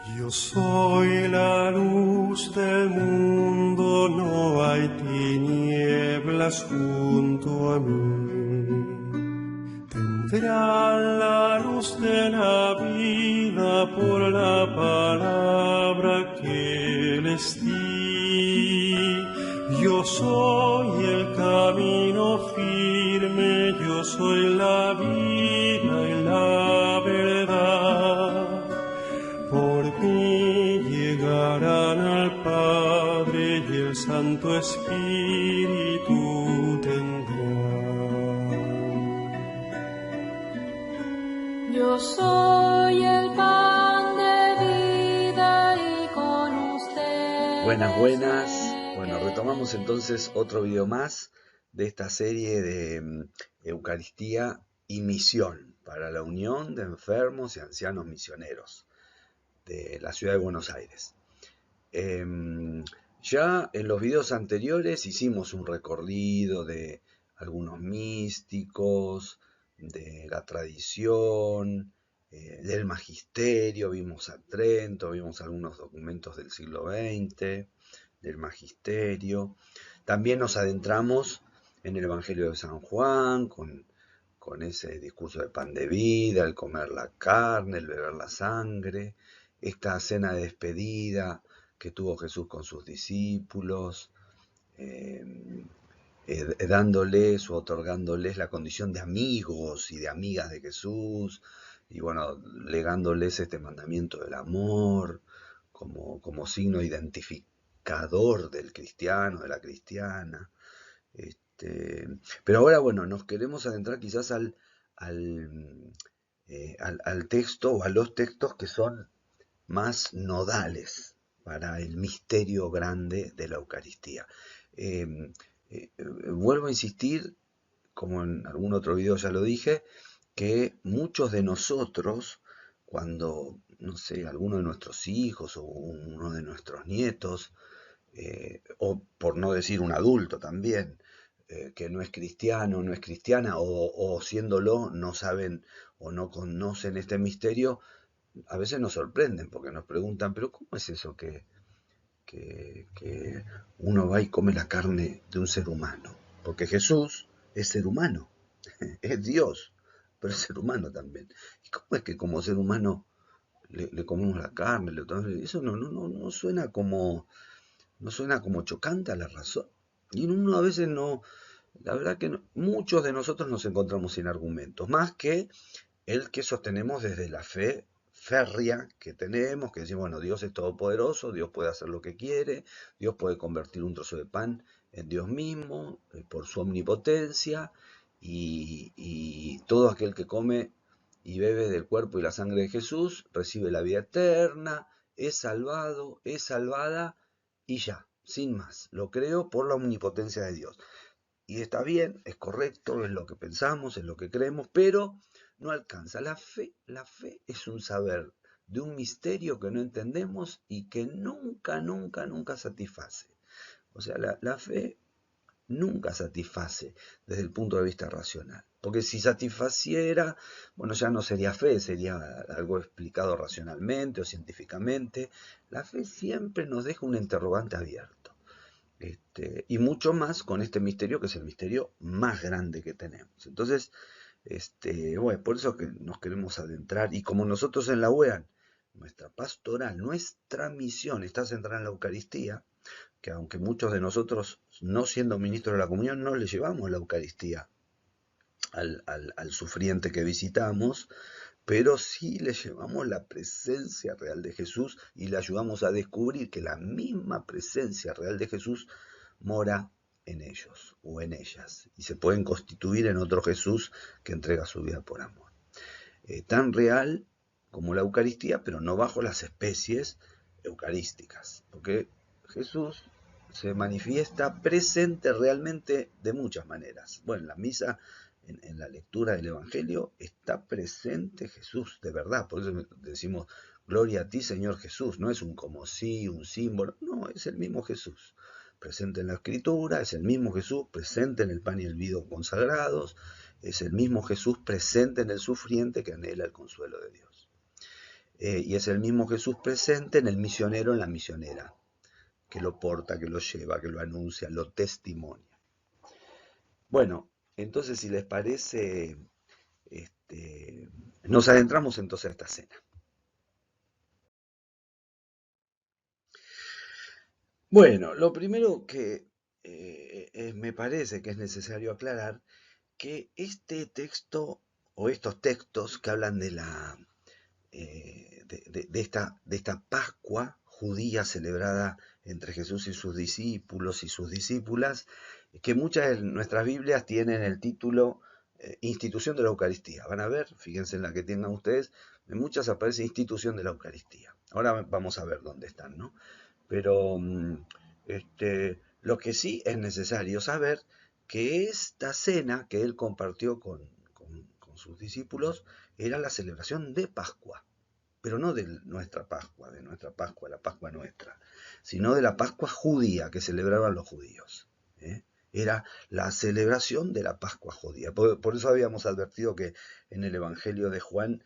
Yo soy la luz del mundo, no hay tinieblas junto a mí. Tendrán la luz de la vida por la palabra que les di. Yo soy el camino firme, yo soy la vida y la verdad. Por mí llegarán al Padre y el Santo Espíritu tendrán. Yo soy el pan de vida y con usted. Buenas. Bueno, retomamos entonces otro video más de esta serie de Eucaristía y Misión para la Unión de Enfermos y Ancianos Misioneros de la ciudad de Buenos Aires. Ya en los videos anteriores hicimos un recorrido de algunos místicos, de la tradición, del magisterio, vimos a Trento, vimos algunos documentos del siglo XX, del magisterio. También nos adentramos en el Evangelio de San Juan, con ese discurso de pan de vida, el comer la carne, el beber la sangre, esta cena de despedida que tuvo Jesús con sus discípulos, dándoles o otorgándoles la condición de amigos y de amigas de Jesús, y bueno, legándoles este mandamiento del amor como signo identificador del cristiano, de la cristiana. Pero ahora, bueno, nos queremos adentrar quizás al texto o a los textos que son más nodales para el misterio grande de la Eucaristía. Vuelvo a insistir, como en algún otro video ya lo dije, que muchos de nosotros, cuando, no sé, alguno de nuestros hijos o uno de nuestros nietos, o por no decir un adulto también, que no es cristiano, no es cristiana, o siéndolo, no saben o no conocen este misterio, a veces nos sorprenden porque nos preguntan, pero ¿cómo es eso que uno va y come la carne de un ser humano? Porque Jesús es ser humano, es Dios, pero es ser humano también. ¿Y cómo es que como ser humano le comemos la carne? Eso no suena como, no suena como chocante a la razón. Y uno a veces no, la verdad que no, muchos de nosotros nos encontramos sin argumentos, más que el que sostenemos desde la fe férrea que tenemos, que decimos, bueno, Dios es todopoderoso, Dios puede hacer lo que quiere, Dios puede convertir un trozo de pan en Dios mismo, por su omnipotencia, y todo aquel que come y bebe del cuerpo y la sangre de Jesús recibe la vida eterna, es salvado, es salvada, y ya, sin más, lo creo por la omnipotencia de Dios. Y está bien, es correcto, es lo que pensamos, es lo que creemos, pero no alcanza. La fe es un saber de un misterio que no entendemos y que nunca satisface. O sea, la fe nunca satisface desde el punto de vista racional. Porque si satisfaciera, bueno, ya no sería fe, sería algo explicado racionalmente o científicamente. La fe siempre nos deja un interrogante abierto. Y mucho más con este misterio, que es el misterio más grande que tenemos. Entonces, bueno, por eso que nos queremos adentrar, y como nosotros en la UEAN, nuestra pastoral, nuestra misión está centrada en la Eucaristía, que aunque muchos de nosotros, no siendo ministros de la comunión, no le llevamos la Eucaristía al sufriente que visitamos, pero sí le llevamos la presencia real de Jesús y le ayudamos a descubrir que la misma presencia real de Jesús mora en ellos o en ellas y se pueden constituir en otro Jesús que entrega su vida por amor. Tan real como la Eucaristía, pero no bajo las especies eucarísticas, porque Jesús se manifiesta presente realmente de muchas maneras. Bueno, en la misa, en la lectura del Evangelio, está presente Jesús, de verdad. Por eso decimos, gloria a ti, Señor Jesús. No es un como sí, un símbolo. No, es el mismo Jesús. Presente en la Escritura, es el mismo Jesús presente en el pan y el vino consagrados. Es el mismo Jesús presente en el sufriente que anhela el consuelo de Dios. y es el mismo Jesús presente en el misionero, en la misionera, que lo porta, que lo lleva, que lo anuncia, lo testimonia. Bueno, entonces si les parece, nos adentramos entonces a esta cena. Bueno, lo primero que me parece que es necesario aclarar, que este texto o estos textos que hablan de la de esta Pascua judía celebrada entre Jesús y sus discípulos y sus discípulas, que muchas de nuestras Biblias tienen el título Institución de la Eucaristía. Van a ver, fíjense en la que tengan ustedes, en muchas aparece Institución de la Eucaristía. Ahora vamos a ver dónde están, ¿no? Pero lo que sí es necesario saber que esta cena que él compartió con sus discípulos era la celebración de Pascua, pero no de nuestra Pascua, la Pascua nuestra, sino de la Pascua judía que celebraban los judíos. ¿eh? Era la celebración de la Pascua judía. Por eso habíamos advertido que en el Evangelio de Juan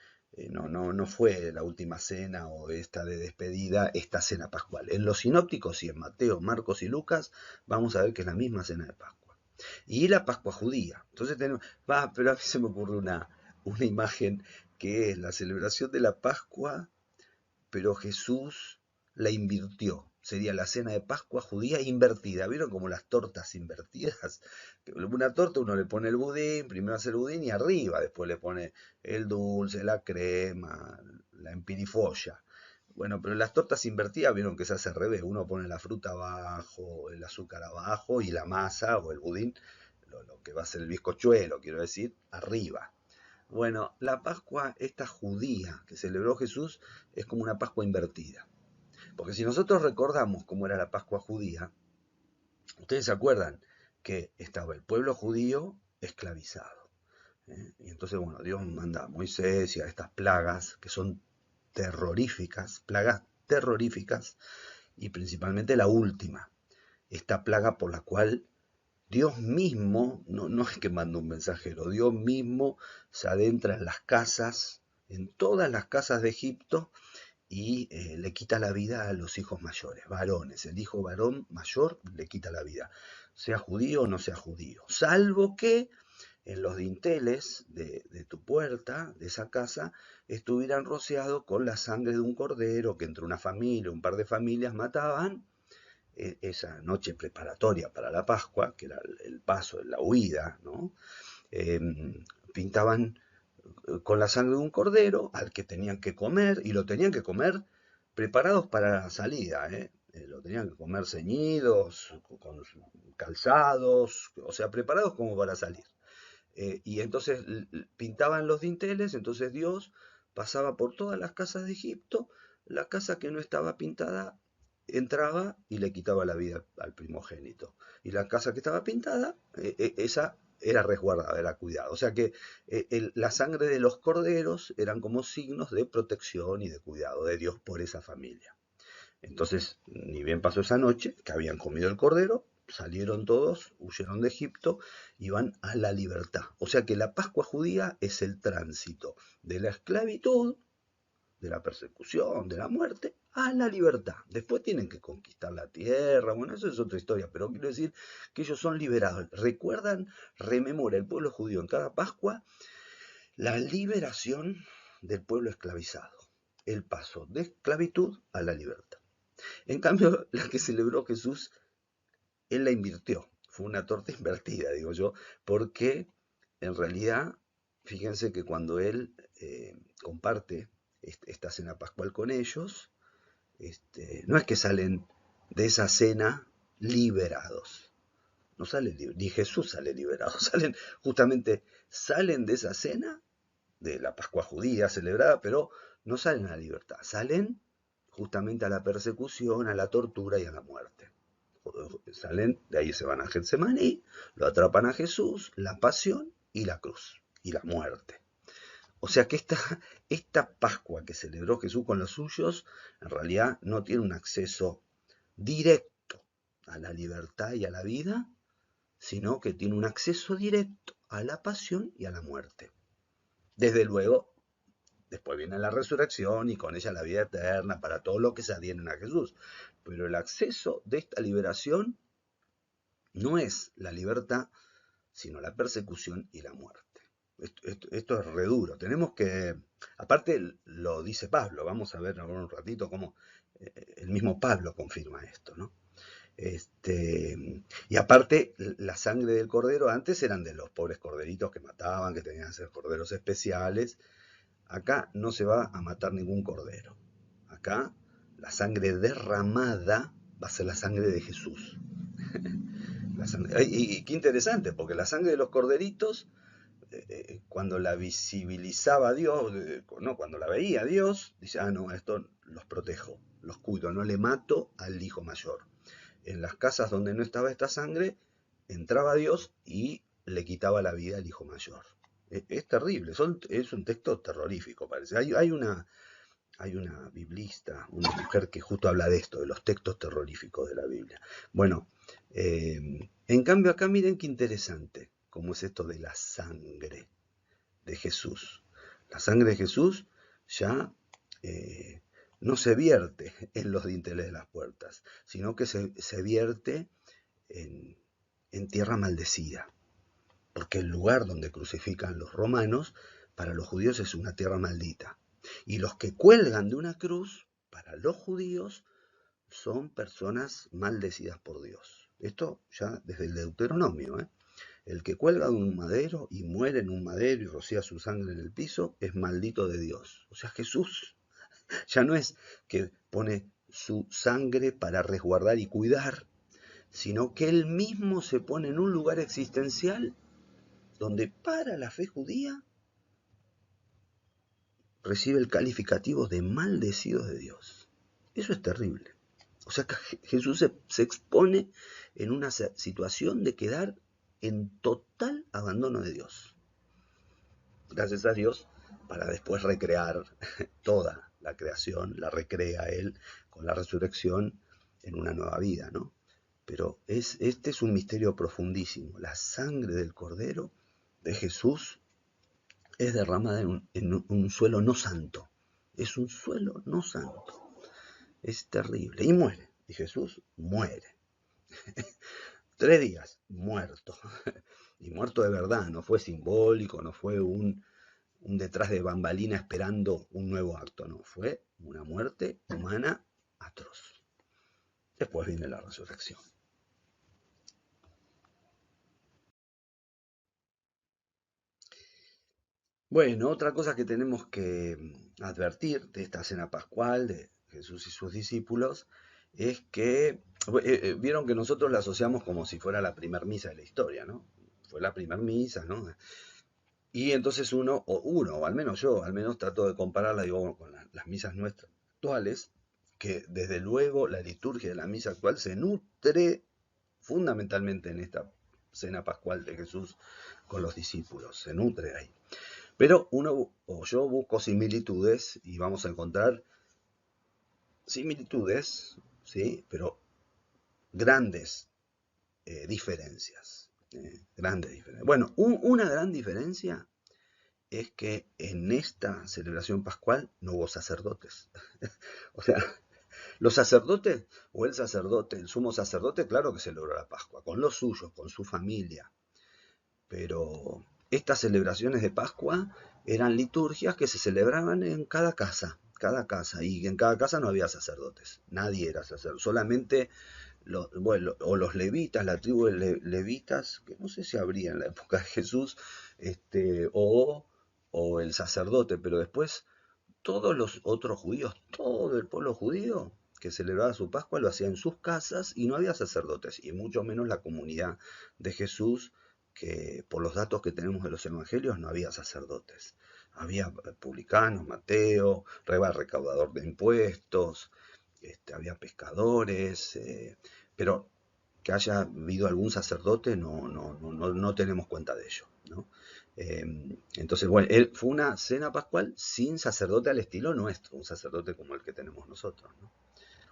no fue la última cena o esta de despedida, esta cena pascual. En los sinópticos y en Mateo, Marcos y Lucas vamos a ver que es la misma cena de Pascua. Y la Pascua judía. Entonces tenemos, pero a mí se me ocurre una imagen que es la celebración de la Pascua, pero Jesús la invirtió. Sería la cena de Pascua judía invertida. ¿Vieron como las tortas invertidas? Una torta uno le pone el budín, primero hace el budín y arriba después le pone el dulce, la crema, la empirifolla. Bueno, pero en las tortas invertidas vieron que se hace al revés. Uno pone la fruta abajo, el azúcar abajo y la masa o el budín, lo que va a ser el bizcochuelo, quiero decir, arriba. Bueno, la Pascua, esta judía que celebró Jesús, es como una Pascua invertida. Porque si nosotros recordamos cómo era la Pascua judía, ustedes se acuerdan que estaba el pueblo judío esclavizado. Y entonces, bueno, Dios manda a Moisés y a estas plagas que son terroríficas, plagas terroríficas, y principalmente la última, esta plaga por la cual Dios mismo, no es que manda un mensajero, Dios mismo se adentra en las casas, en todas las casas de Egipto, y le quita la vida a los hijos mayores, varones. El hijo varón mayor le quita la vida, sea judío o no sea judío, salvo que en los dinteles de tu puerta, de esa casa, estuvieran rociados con la sangre de un cordero que entre una familia, un par de familias mataban esa noche preparatoria para la Pascua, que era el paso, la huida, ¿no? Pintaban con la sangre de un cordero al que tenían que comer, y lo tenían que comer preparados para la salida, lo tenían que comer ceñidos, con calzados, o sea, preparados como para salir. Y entonces pintaban los dinteles, entonces Dios pasaba por todas las casas de Egipto, la casa que no estaba pintada entraba y le quitaba la vida al primogénito. Y la casa que estaba pintada, esa era resguardada, era cuidada. O sea que la sangre de los corderos eran como signos de protección y de cuidado de Dios por esa familia. Entonces, ni bien pasó esa noche, que habían comido el cordero, salieron todos, huyeron de Egipto y van a la libertad. O sea que la Pascua judía es el tránsito de la esclavitud, de la persecución, de la muerte, a la libertad. Después tienen que conquistar la tierra, bueno, eso es otra historia, pero quiero decir que ellos son liberados. Recuerdan, rememora el pueblo judío en cada Pascua la liberación del pueblo esclavizado, el paso de esclavitud a la libertad. En cambio, la que celebró Jesús, él la invirtió. Fue una torta invertida, digo yo, porque en realidad, fíjense que cuando él comparte esta cena pascual con ellos, no es que salen de esa cena liberados, no salen, ni Jesús sale liberado, salen de esa cena, de la Pascua judía celebrada, pero no salen a la libertad, salen justamente a la persecución, a la tortura y a la muerte. Salen, de ahí se van a Getsemaní, lo atrapan a Jesús, la pasión y la cruz, y la muerte. O sea que esta Pascua que celebró Jesús con los suyos, en realidad no tiene un acceso directo a la libertad y a la vida, sino que tiene un acceso directo a la pasión y a la muerte. Desde luego, Después viene la resurrección y con ella la vida eterna para todos los que se adhieren a Jesús. Pero el acceso de esta liberación no es la libertad, sino la persecución y la muerte. Esto es re duro. Tenemos que, aparte lo dice Pablo, vamos a ver ahora un ratito cómo el mismo Pablo confirma esto, ¿no? Y aparte, la sangre del cordero antes eran de los pobres corderitos que mataban, que tenían que ser corderos especiales. Acá no se va a matar ningún cordero. Acá la sangre derramada va a ser la sangre de Jesús. Y qué interesante, porque la sangre de los corderitos, cuando la visibilizaba Dios, no, cuando la veía Dios, dice, no, esto los protejo, los cuido, no le mato al hijo mayor. En las casas donde no estaba esta sangre, entraba Dios y le quitaba la vida al hijo mayor. Es terrible, es un texto terrorífico, parece. Hay una biblista, una mujer que justo habla de esto, de los textos terroríficos de la Biblia. Bueno, en cambio acá miren qué interesante, cómo es esto de la sangre de Jesús. La sangre de Jesús ya no se vierte en los dinteles de las puertas, sino que se vierte en tierra maldecida. Porque el lugar donde crucifican los romanos, para los judíos es una tierra maldita. Y los que cuelgan de una cruz, para los judíos, son personas maldecidas por Dios. Esto ya desde el Deuteronomio, ¿eh? El que cuelga de un madero y muere en un madero y rocía su sangre en el piso, es maldito de Dios. O sea, Jesús ya no es que pone su sangre para resguardar y cuidar, sino que él mismo se pone en un lugar existencial donde para la fe judía recibe el calificativo de maldecidos de Dios. Eso es terrible. O sea que Jesús se expone en una situación de quedar en total abandono de Dios. Gracias a Dios, para después recrear toda la creación, la recrea Él con la resurrección en una nueva vida, ¿no? Pero este es un misterio profundísimo. La sangre del Cordero de Jesús es derramada en un suelo no santo. Es un suelo no santo. Es terrible. Y muere. Y Jesús muere. 3 días muerto. Y muerto de verdad. No fue simbólico, no fue un detrás de bambalina esperando un nuevo acto. No, fue una muerte humana atroz. Después viene la resurrección. Bueno, otra cosa que tenemos que advertir de esta cena pascual de Jesús y sus discípulos es que, vieron que nosotros la asociamos como si fuera la primer misa de la historia, ¿no? Fue la primer misa, ¿no? Y entonces uno, o al menos yo, al menos trato de compararla, digo, con las misas nuestras actuales, que desde luego la liturgia de la misa actual se nutre fundamentalmente en esta cena pascual de Jesús con los discípulos, se nutre ahí. Pero yo busco similitudes y vamos a encontrar similitudes, ¿sí? Pero grandes diferencias. Grandes diferencias. Bueno, una gran diferencia es que en esta celebración pascual no hubo sacerdotes. O sea, los sacerdotes, o el sacerdote, el sumo sacerdote, claro que celebró la Pascua, con los suyos, con su familia. Pero estas celebraciones de Pascua eran liturgias que se celebraban en cada casa, y en cada casa no había sacerdotes, nadie era sacerdote, solamente los levitas, la tribu de levitas, que no sé si habría en la época de Jesús, o el sacerdote, pero después todos los otros judíos, todo el pueblo judío que celebraba su Pascua lo hacía en sus casas y no había sacerdotes, y mucho menos la comunidad de Jesús, que por los datos que tenemos de los evangelios no había sacerdotes. Había publicanos, Mateo, recaudador de impuestos, había pescadores, pero que haya habido algún sacerdote no tenemos cuenta de ello, ¿no? Entonces, bueno, fue una cena pascual sin sacerdote al estilo nuestro, un sacerdote como el que tenemos nosotros, ¿no?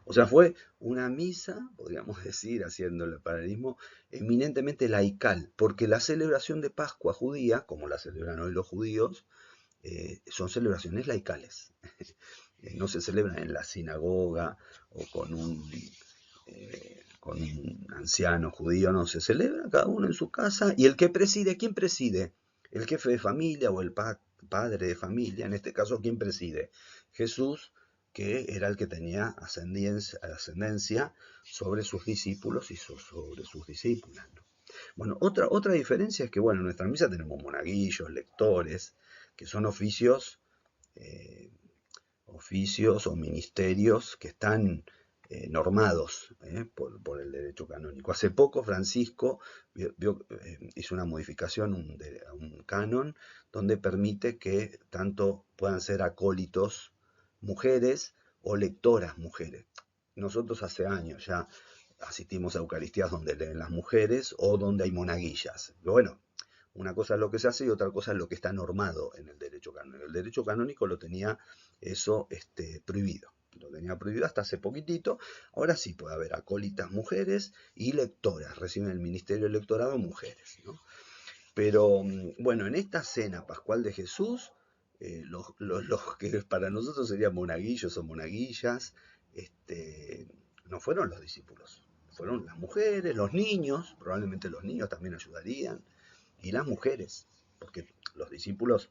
O sea, fue una misa, podríamos decir, haciendo el paralelismo, eminentemente laical, porque la celebración de Pascua judía, como la celebran hoy los judíos, son celebraciones laicales. No se celebran en la sinagoga o con un anciano judío, no, se celebra cada uno en su casa, y el que preside, ¿quién preside? El jefe de familia o el padre de familia, en este caso, ¿quién preside? Jesús, que era el que tenía ascendencia sobre sus discípulos y sobre sus discípulas, ¿no? Bueno, otra diferencia es que, bueno, en nuestra misa tenemos monaguillos, lectores, que son oficios o ministerios que están normados por el derecho canónico. Hace poco Francisco hizo una modificación a un canon donde permite que tanto puedan ser acólitos mujeres o lectoras mujeres. Nosotros hace años ya asistimos a Eucaristías donde leen las mujeres o donde hay monaguillas. Pero bueno, una cosa es lo que se hace y otra cosa es lo que está normado en el derecho canónico. El derecho canónico lo tenía eso prohibido. Lo tenía prohibido hasta hace poquitito. Ahora sí puede haber acólitas mujeres y lectoras. Reciben el ministerio electorado mujeres, ¿no? Pero bueno, en esta cena pascual de Jesús, los que para nosotros serían monaguillos o monaguillas, no fueron los discípulos. Fueron las mujeres, los niños, probablemente los niños también ayudarían, y las mujeres, porque los discípulos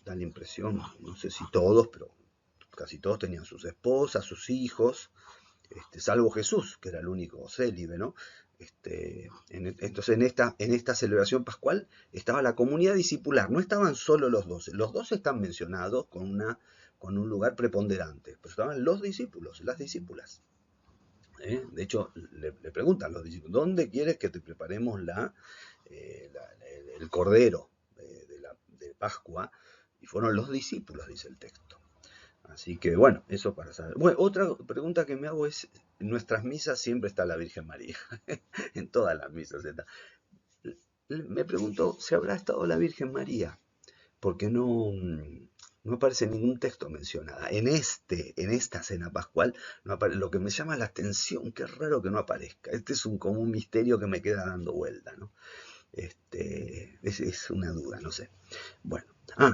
dan la impresión, no sé si todos, pero casi todos tenían sus esposas, sus hijos, salvo Jesús, que era el único célibe, ¿no? Entonces en esta celebración pascual estaba la comunidad discipular, no estaban solo los 12 están mencionados con un lugar preponderante, pero estaban los discípulos, las discípulas. De hecho, le preguntan los discípulos, ¿dónde quieres que te preparemos el cordero de Pascua? Y fueron los discípulos, dice el texto. Así que bueno, eso para saber. Bueno, otra pregunta que me hago es, en nuestras misas siempre está la Virgen María, en todas las misas está. Me pregunto, ¿se habrá estado la Virgen María? Porque no aparece ningún texto mencionada. En esta cena pascual, no aparece. Lo que me llama la atención, qué raro que no aparezca. Es como un misterio que me queda dando vuelta, ¿no? Es una duda, no sé. Bueno,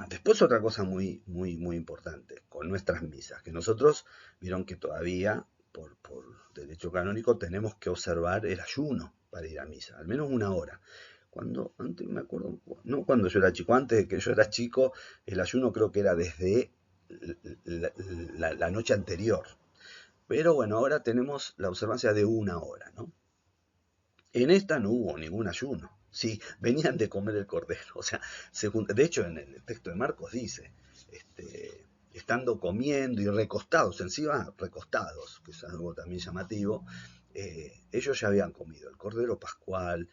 después otra cosa muy, muy, muy importante con nuestras misas, que nosotros vieron que todavía por derecho canónico tenemos que observar el ayuno para ir a misa, al menos una hora. Antes me acuerdo, no cuando yo era chico, antes de que yo era chico, el ayuno creo que era desde la noche anterior. Pero bueno, ahora tenemos la observancia de una hora, ¿no? En esta no hubo ningún ayuno. Sí, venían de comer el cordero. O sea, de hecho en el texto de Marcos dice, estando comiendo y recostados, encima recostados, que es algo también llamativo, ellos ya habían comido el cordero pascual,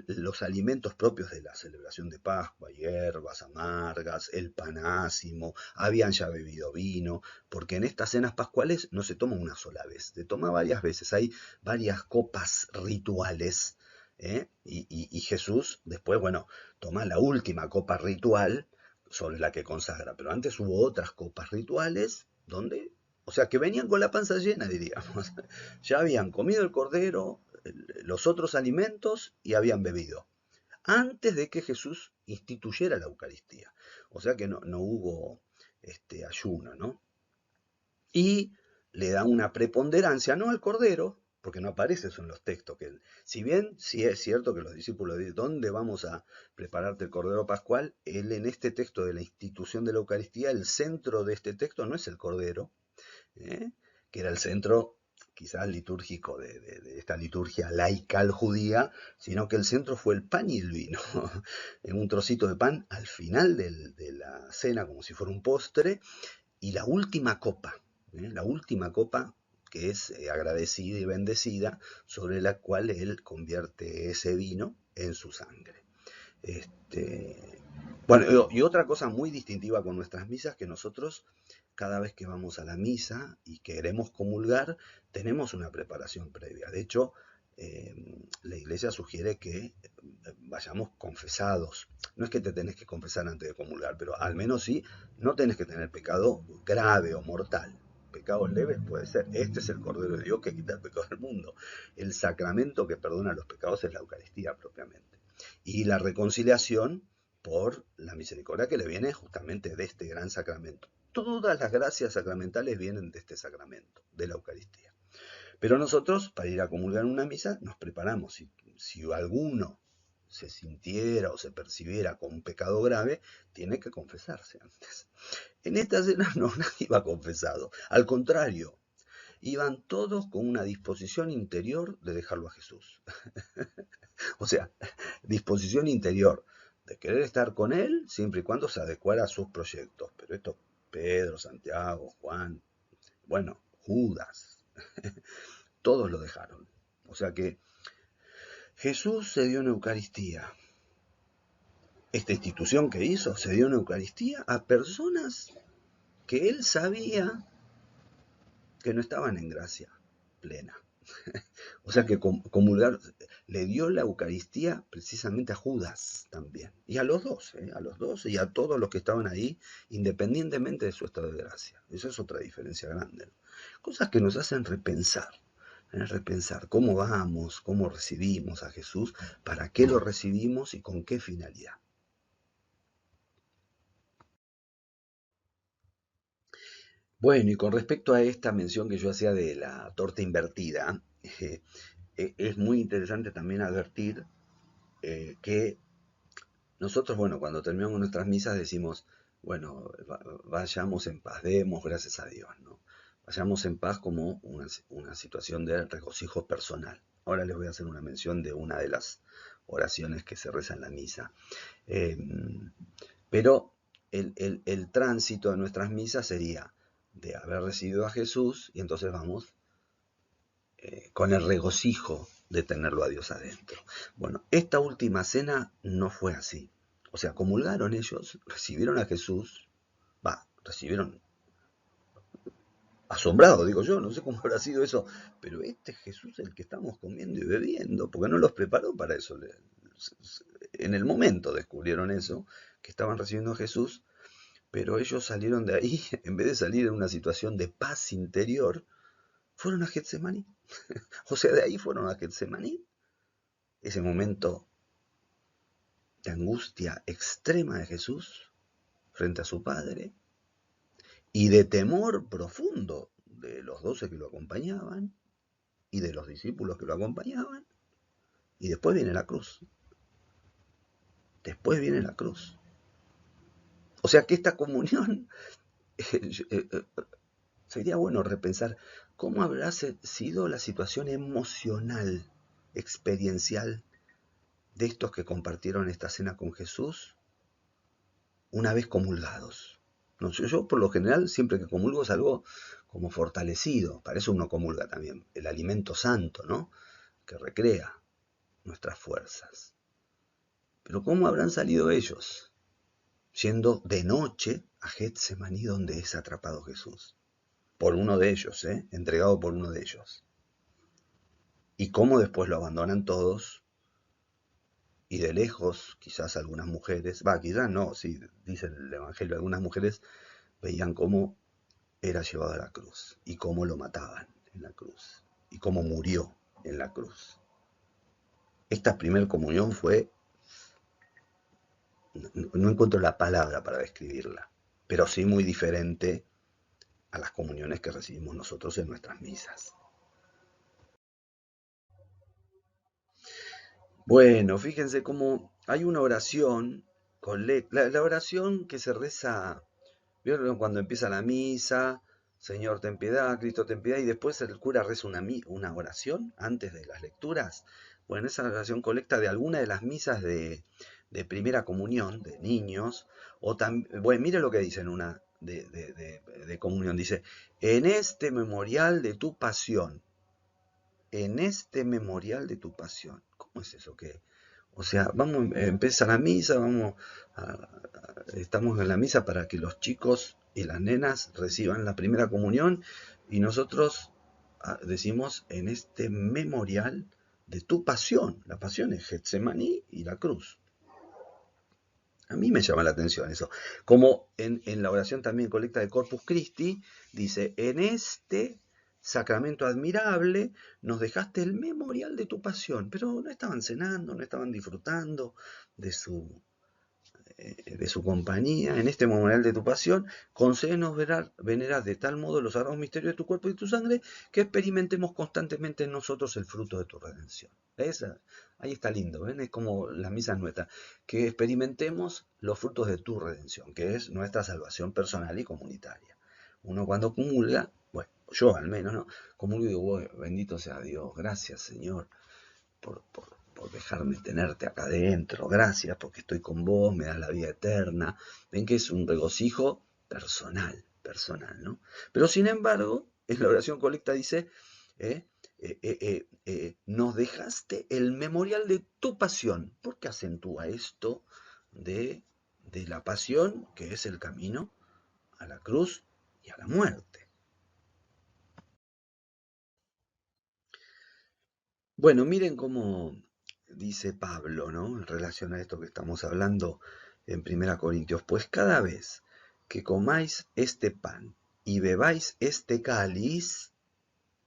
los alimentos propios de la celebración de Pascua, hierbas amargas, el panásimo, habían ya bebido vino, porque en estas cenas pascuales no se toma una sola vez, se toma varias veces, hay varias copas rituales, y Jesús después, bueno, toma la última copa ritual sobre la que consagra, pero antes hubo otras copas rituales donde, o sea, que venían con la panza llena, diríamos, ya habían comido el cordero, los otros alimentos y habían bebido, antes de que Jesús instituyera la Eucaristía. O sea que no hubo ayuno, ¿no? Y le da una preponderancia, no al cordero, porque no aparece eso en los textos, que si bien sí es cierto que los discípulos dicen, ¿dónde vamos a prepararte el cordero pascual? Él en este texto de la institución de la Eucaristía, el centro de este texto no es el cordero, que era el centro quizás litúrgico de esta liturgia laical judía, sino que el centro fue el pan y el vino, en un trocito de pan al final de la cena, como si fuera un postre, y la última copa que es agradecida y bendecida, sobre la cual él convierte ese vino en su sangre. Bueno, y otra cosa muy distintiva con nuestras misas, que nosotros cada vez que vamos a la misa y queremos comulgar, tenemos una preparación previa. De hecho, la Iglesia sugiere que vayamos confesados. No es que te tenés que confesar antes de comulgar, pero al menos sí, no tenés que tener pecado grave o mortal. Pecados leves puede ser. Este es el Cordero de Dios que quita el pecado del mundo. El sacramento que perdona los pecados es la Eucaristía propiamente. Y la reconciliación por la misericordia que le viene justamente de este gran sacramento. Todas las gracias sacramentales vienen de este sacramento, de la Eucaristía. Pero nosotros, para ir a comulgar en una misa, nos preparamos. Si alguno se sintiera o se percibiera con un pecado grave, tiene que confesarse antes. En esta cena no, nadie iba confesado. Al contrario, iban todos con una disposición interior de dejarlo a Jesús. O sea, disposición interior de querer estar con él siempre y cuando se adecuara a sus proyectos. Pero esto, Pedro, Santiago, Juan, bueno, Judas, todos lo dejaron. O sea que Jesús se dio en Eucaristía. Esta institución que hizo se dio en Eucaristía a personas que él sabía que no estaban en gracia plena. O sea que comulgar, le dio la Eucaristía precisamente a Judas también. Y a los dos y a todos los que estaban ahí, independientemente de su estado de gracia. Esa es otra diferencia grande, ¿no? Cosas que nos hacen repensar cómo vamos, cómo recibimos a Jesús, para qué lo recibimos y con qué finalidad. Bueno, y con respecto a esta mención que yo hacía de la torta invertida, es muy interesante también advertir que nosotros, bueno, cuando terminamos nuestras misas decimos, bueno, vayamos en paz, demos gracias a Dios, ¿no? Vayamos en paz como una situación de regocijo personal. Ahora les voy a hacer una mención de una de las oraciones que se reza en la misa. Pero el tránsito de nuestras misas sería de haber recibido a Jesús y entonces vamos con el regocijo de tenerlo a Dios adentro. Bueno, esta última cena no fue así. O sea, comulgaron ellos, recibieron a Jesús, recibieron asombrado, digo yo, no sé cómo habrá sido eso, pero este Jesús el que estamos comiendo y bebiendo, porque no los preparó para eso. En el momento descubrieron eso, que estaban recibiendo a Jesús, pero ellos salieron de ahí, en vez de salir en una situación de paz interior, fueron a Getsemaní. O sea, de ahí fueron a Getsemaní, ese momento de angustia extrema de Jesús frente a su Padre y de temor profundo de los 12 que lo acompañaban y de los discípulos que lo acompañaban. Y después viene la cruz. Después viene la cruz. O sea que esta comunión, sería bueno repensar cómo habrá sido la situación emocional, experiencial de estos que compartieron esta cena con Jesús una vez comulgados. No, yo por lo general siempre que comulgo salgo como fortalecido, para eso uno comulga también, el alimento santo, ¿no? Que recrea nuestras fuerzas. Pero ¿cómo habrán salido ellos? Yendo de noche a Getsemaní donde es atrapado Jesús. Por uno de ellos, entregado por uno de ellos. Y cómo después lo abandonan todos. Y de lejos, quizás algunas mujeres, quizás no, sí, dice el Evangelio, algunas mujeres veían cómo era llevado a la cruz y cómo lo mataban en la cruz y cómo murió en la cruz. Esta primera comunión fue, no encuentro la palabra para describirla, pero sí muy diferente a las comuniones que recibimos nosotros en nuestras misas. Bueno, fíjense cómo hay una oración, la oración que se reza, ¿vieron cuando empieza la misa? Señor, ten piedad, Cristo, ten piedad, y después el cura reza una oración antes de las lecturas. Bueno, esa oración colecta de alguna de las misas de primera comunión, de niños, bueno, mire lo que dice en una de comunión, dice, en este memorial de tu pasión, en este memorial de tu pasión. ¿Cómo es eso? O sea, empieza la misa, estamos en la misa para que los chicos y las nenas reciban la primera comunión y nosotros decimos en este memorial de tu pasión. La pasión es Getsemaní y la cruz. A mí me llama la atención eso. Como en la oración también colecta de Corpus Christi, dice, en este sacramento admirable, nos dejaste el memorial de tu pasión, pero no estaban cenando, no estaban disfrutando de su de su compañía, en este memorial de tu pasión, concédenos venerar de tal modo los sagrados misterios de tu cuerpo y de tu sangre, que experimentemos constantemente en nosotros el fruto de tu redención. Ahí está lindo, ¿ven? Es como la misa nuestra, que experimentemos los frutos de tu redención, que es nuestra salvación personal y comunitaria. Uno cuando comulga, bueno, yo al menos, ¿no? Comulgo y digo, bueno, bendito sea Dios, gracias Señor, por dejarme tenerte acá adentro, gracias porque estoy con vos, me das la vida eterna. Ven que es un regocijo personal, ¿no? Pero sin embargo, en la oración colecta dice, nos dejaste el memorial de tu pasión. ¿Por qué acentúa esto de la pasión, que es el camino a la cruz y a la muerte? Bueno, miren cómo dice Pablo, ¿no? En relación a esto que estamos hablando en 1 Corintios, pues cada vez que comáis este pan y bebáis este cáliz,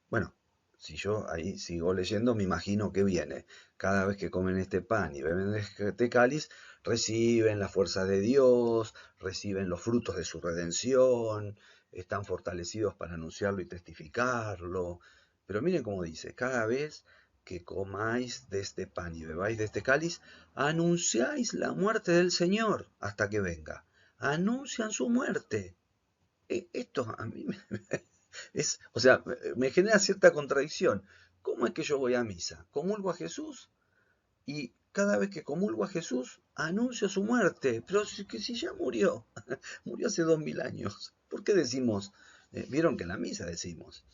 bueno, si yo ahí sigo leyendo, me imagino que viene. Cada vez que comen este pan y beben este cáliz, reciben la fuerza de Dios, reciben los frutos de su redención, están fortalecidos para anunciarlo y testificarlo. Pero miren cómo dice, cada vez que comáis de este pan y bebáis de este cáliz, anunciáis la muerte del Señor hasta que venga. Anuncian su muerte. Esto a mí o sea, me genera cierta contradicción. ¿Cómo es que yo voy a misa? Comulgo a Jesús y cada vez que comulgo a Jesús anuncio su muerte. Pero si ya murió, murió hace 2000 años. ¿Por qué decimos? Vieron que en la misa decimos,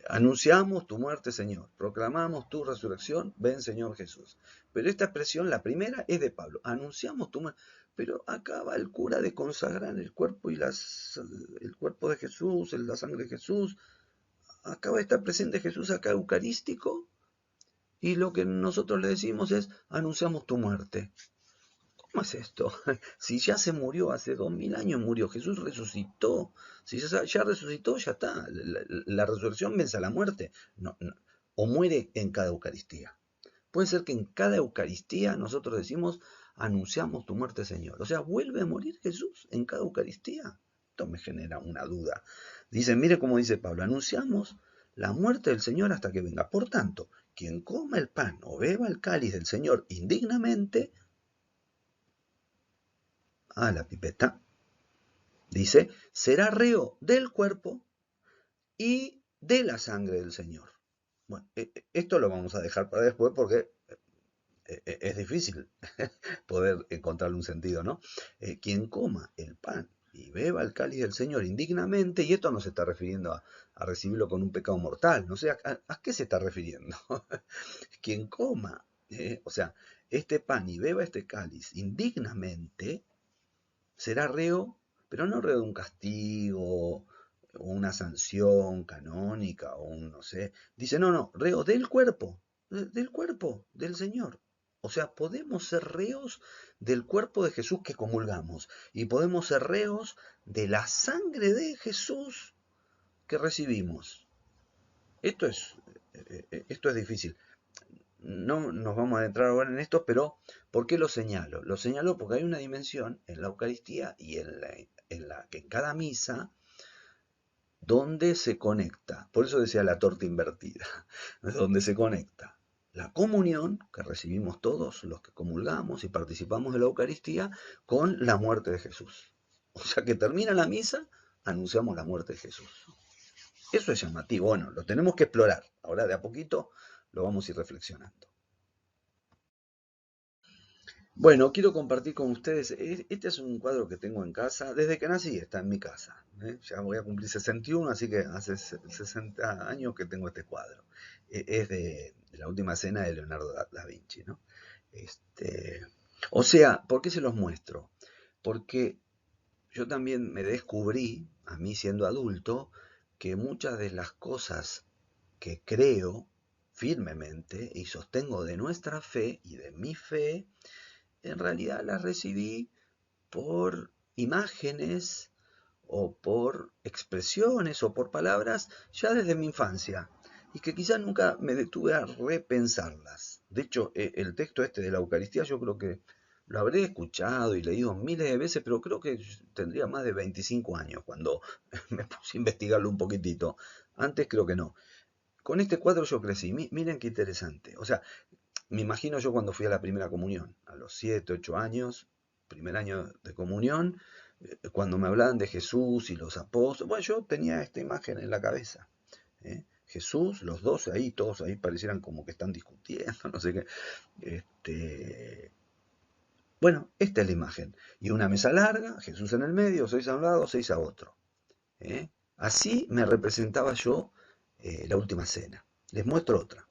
anunciamos tu muerte, Señor, proclamamos tu resurrección, ven, Señor Jesús. Pero esta expresión, la primera, es de Pablo, anunciamos tu muerte. Pero acá va el cura de consagrar el cuerpo y el cuerpo de Jesús, la sangre de Jesús. Acá va a estar presente Jesús acá eucarístico, y lo que nosotros le decimos es, anunciamos tu muerte. ¿Cómo es esto? Si ya se murió, hace 2000 años murió, Jesús resucitó. Si ya resucitó, ya está. La resurrección vence a la muerte. No, o muere en cada Eucaristía. Puede ser que en cada Eucaristía nosotros decimos, anunciamos tu muerte, Señor. O sea, ¿vuelve a morir Jesús en cada Eucaristía? Esto me genera una duda. Dice, mire cómo dice Pablo, anunciamos la muerte del Señor hasta que venga. Por tanto, quien coma el pan o beba el cáliz del Señor indignamente, a la pipeta, dice, será reo del cuerpo y de la sangre del Señor. Bueno, esto lo vamos a dejar para después porque es difícil poder encontrarle un sentido, ¿no? Quien coma el pan y beba el cáliz del Señor indignamente, y esto no se está refiriendo a recibirlo con un pecado mortal, no sé, ¿a qué se está refiriendo? Quien coma, o sea, este pan y beba este cáliz indignamente, será reo, pero no reo de un castigo, o una sanción canónica, o un, no sé. Dice, no, reo del cuerpo del Señor. O sea, podemos ser reos del cuerpo de Jesús que comulgamos, y podemos ser reos de la sangre de Jesús que recibimos. Esto es difícil. No nos vamos a adentrar ahora en esto, pero ¿por qué lo señalo? Lo señalo porque hay una dimensión en la Eucaristía y en cada misa donde se conecta, por eso decía la torta invertida, donde se conecta la comunión que recibimos todos los que comulgamos y participamos de la Eucaristía con la muerte de Jesús. O sea que termina la misa, anunciamos la muerte de Jesús. Eso es llamativo, bueno, lo tenemos que explorar. Ahora de a poquito lo vamos a ir reflexionando. Bueno, quiero compartir con ustedes, este es un cuadro que tengo en casa, desde que nací está en mi casa, ya voy a cumplir 61, así que hace 60 años que tengo este cuadro. Es de la última cena de Leonardo da Vinci, ¿no? O sea, ¿por qué se los muestro? Porque yo también me descubrí, a mí siendo adulto, que muchas de las cosas que creo firmemente y sostengo de nuestra fe y de mi fe, en realidad las recibí por imágenes o por expresiones o por palabras ya desde mi infancia, y que quizás nunca me detuve a repensarlas. De hecho, el texto este de la Eucaristía yo creo que lo habré escuchado y leído miles de veces, pero creo que tendría más de 25 años cuando me puse a investigarlo un poquitito. Antes creo que no. Con este cuadro yo crecí. Miren qué interesante. O sea, me imagino yo cuando fui a la primera comunión, a los 7, 8 años, primer año de comunión, cuando me hablaban de Jesús y los apóstoles, bueno, yo tenía esta imagen en la cabeza. Jesús, los 12 ahí, todos ahí parecieran como que están discutiendo, no sé qué. Bueno, esta es la imagen. Y una mesa larga, Jesús en el medio, 6 a un lado, 6 a otro. ¿eh? Así me representaba yo la última cena. Les muestro otra.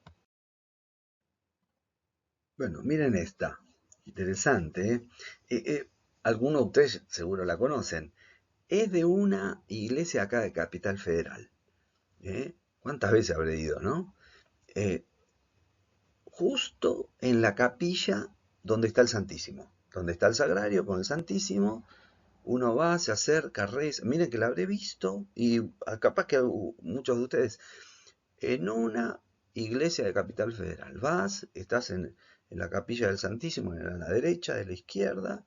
Bueno, miren esta. Interesante, ¿eh? Algunos de ustedes seguro la conocen. Es de una iglesia acá de Capital Federal. ¿Cuántas veces habré ido, no? Eh, Justo en la capilla donde está el Santísimo. Donde está el Sagrario con el Santísimo. Uno va, se acerca, reza. Miren que la habré visto y capaz que muchos de ustedes en una iglesia de Capital Federal. Vas, estás en la capilla del Santísimo, en la derecha, de la izquierda.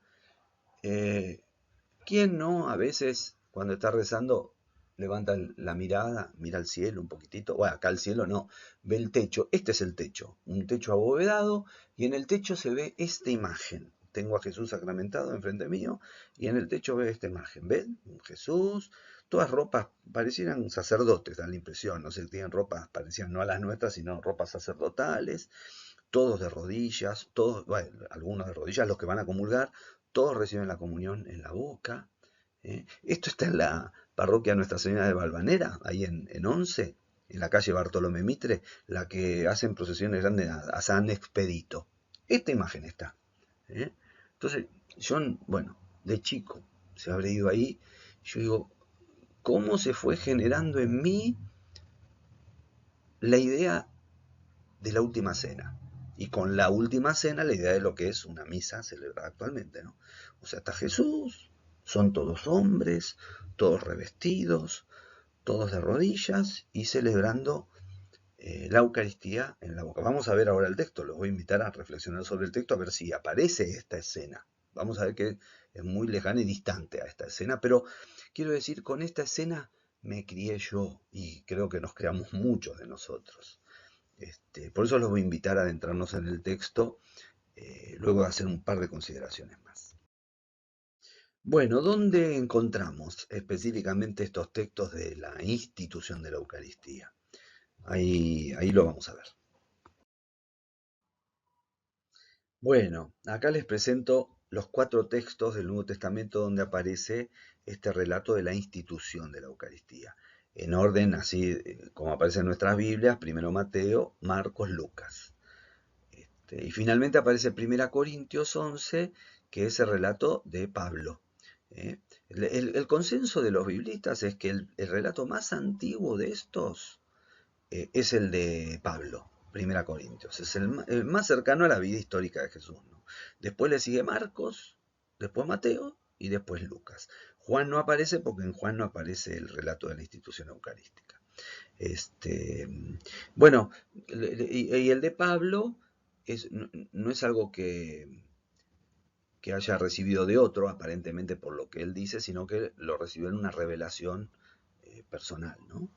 ¿Quién no a veces cuando está rezando levanta la mirada, mira al cielo un poquitito? Bueno, acá el cielo no, ve el techo. Este es el techo, un techo abovedado y en el techo se ve esta imagen. Tengo a Jesús sacramentado enfrente mío y en el techo ve esta imagen. ¿Ven? Jesús, todas ropas, parecieran sacerdotes, dan la impresión. No sé si tienen ropas, parecían no a las nuestras, sino ropas sacerdotales. Todos de rodillas, todos, bueno, algunos de rodillas, los que van a comulgar, todos reciben la comunión en la boca. Esto está en la parroquia Nuestra Señora de Valvanera, ahí en Once, en la calle Bartolomé Mitre, la que hacen procesiones grandes a San Expedito. Esta imagen está. ¿eh? Entonces, yo, bueno, de chico, se habré ido ahí, yo digo, ¿cómo se fue generando en mí la idea de la última cena? Y con la última cena la idea de lo que es una misa celebrada actualmente, ¿no? O sea, está Jesús, son todos hombres, todos revestidos, todos de rodillas y celebrando la Eucaristía en la boca. Vamos a ver ahora el texto, los voy a invitar a reflexionar sobre el texto a ver si aparece esta escena. Vamos a ver que es muy lejana y distante a esta escena, pero quiero decir, con esta escena me crié yo y creo que nos creamos muchos de nosotros. Por eso los voy a invitar a adentrarnos en el texto, luego de hacer un par de consideraciones más. Bueno, ¿dónde encontramos específicamente estos textos de la institución de la Eucaristía? Ahí lo vamos a ver. Bueno, acá les presento los 4 textos del Nuevo Testamento donde aparece este relato de la institución de la Eucaristía. En orden así como aparece en nuestras Biblias, primero Mateo, Marcos, Lucas. Y finalmente aparece 1 Corintios 11, que es el relato de Pablo. El consenso de los biblistas es que el relato más antiguo de estos es el de Pablo, 1 Corintios. Es el más cercano a la vida histórica de Jesús, ¿no? Después le sigue Marcos, después Mateo y después Lucas. Juan no aparece porque en Juan no aparece el relato de la institución eucarística. Bueno, y el de Pablo no es algo que haya recibido de otro, aparentemente por lo que él dice, sino que lo recibió en una revelación personal, ¿no?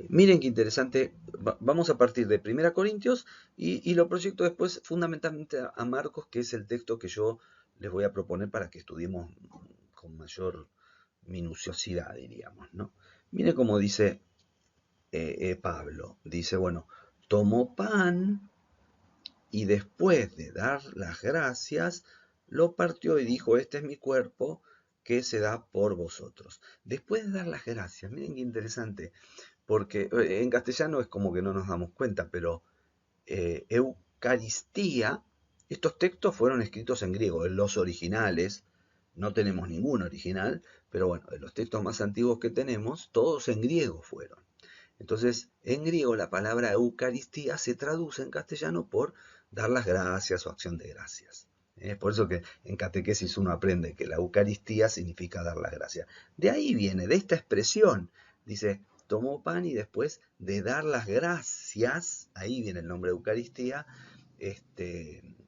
Miren qué interesante, vamos a partir de 1 Corintios y lo proyecto después fundamentalmente a Marcos, que es el texto que yo les voy a proponer para que estudiemos con mayor minuciosidad, diríamos, ¿no? Miren cómo dice Pablo, dice, bueno, tomó pan y después de dar las gracias, lo partió y dijo, este es mi cuerpo que se da por vosotros. Después de dar las gracias, miren qué interesante, porque en castellano es como que no nos damos cuenta, pero Eucaristía, estos textos fueron escritos en griego, en los originales, no tenemos ningún original, pero bueno, de los textos más antiguos que tenemos, todos en griego fueron. Entonces, en griego la palabra Eucaristía se traduce en castellano por dar las gracias o acción de gracias. Es por eso que en catequesis uno aprende que la Eucaristía significa dar las gracias. De ahí viene, de esta expresión, dice, tomó pan y después de dar las gracias, ahí viene el nombre de Eucaristía,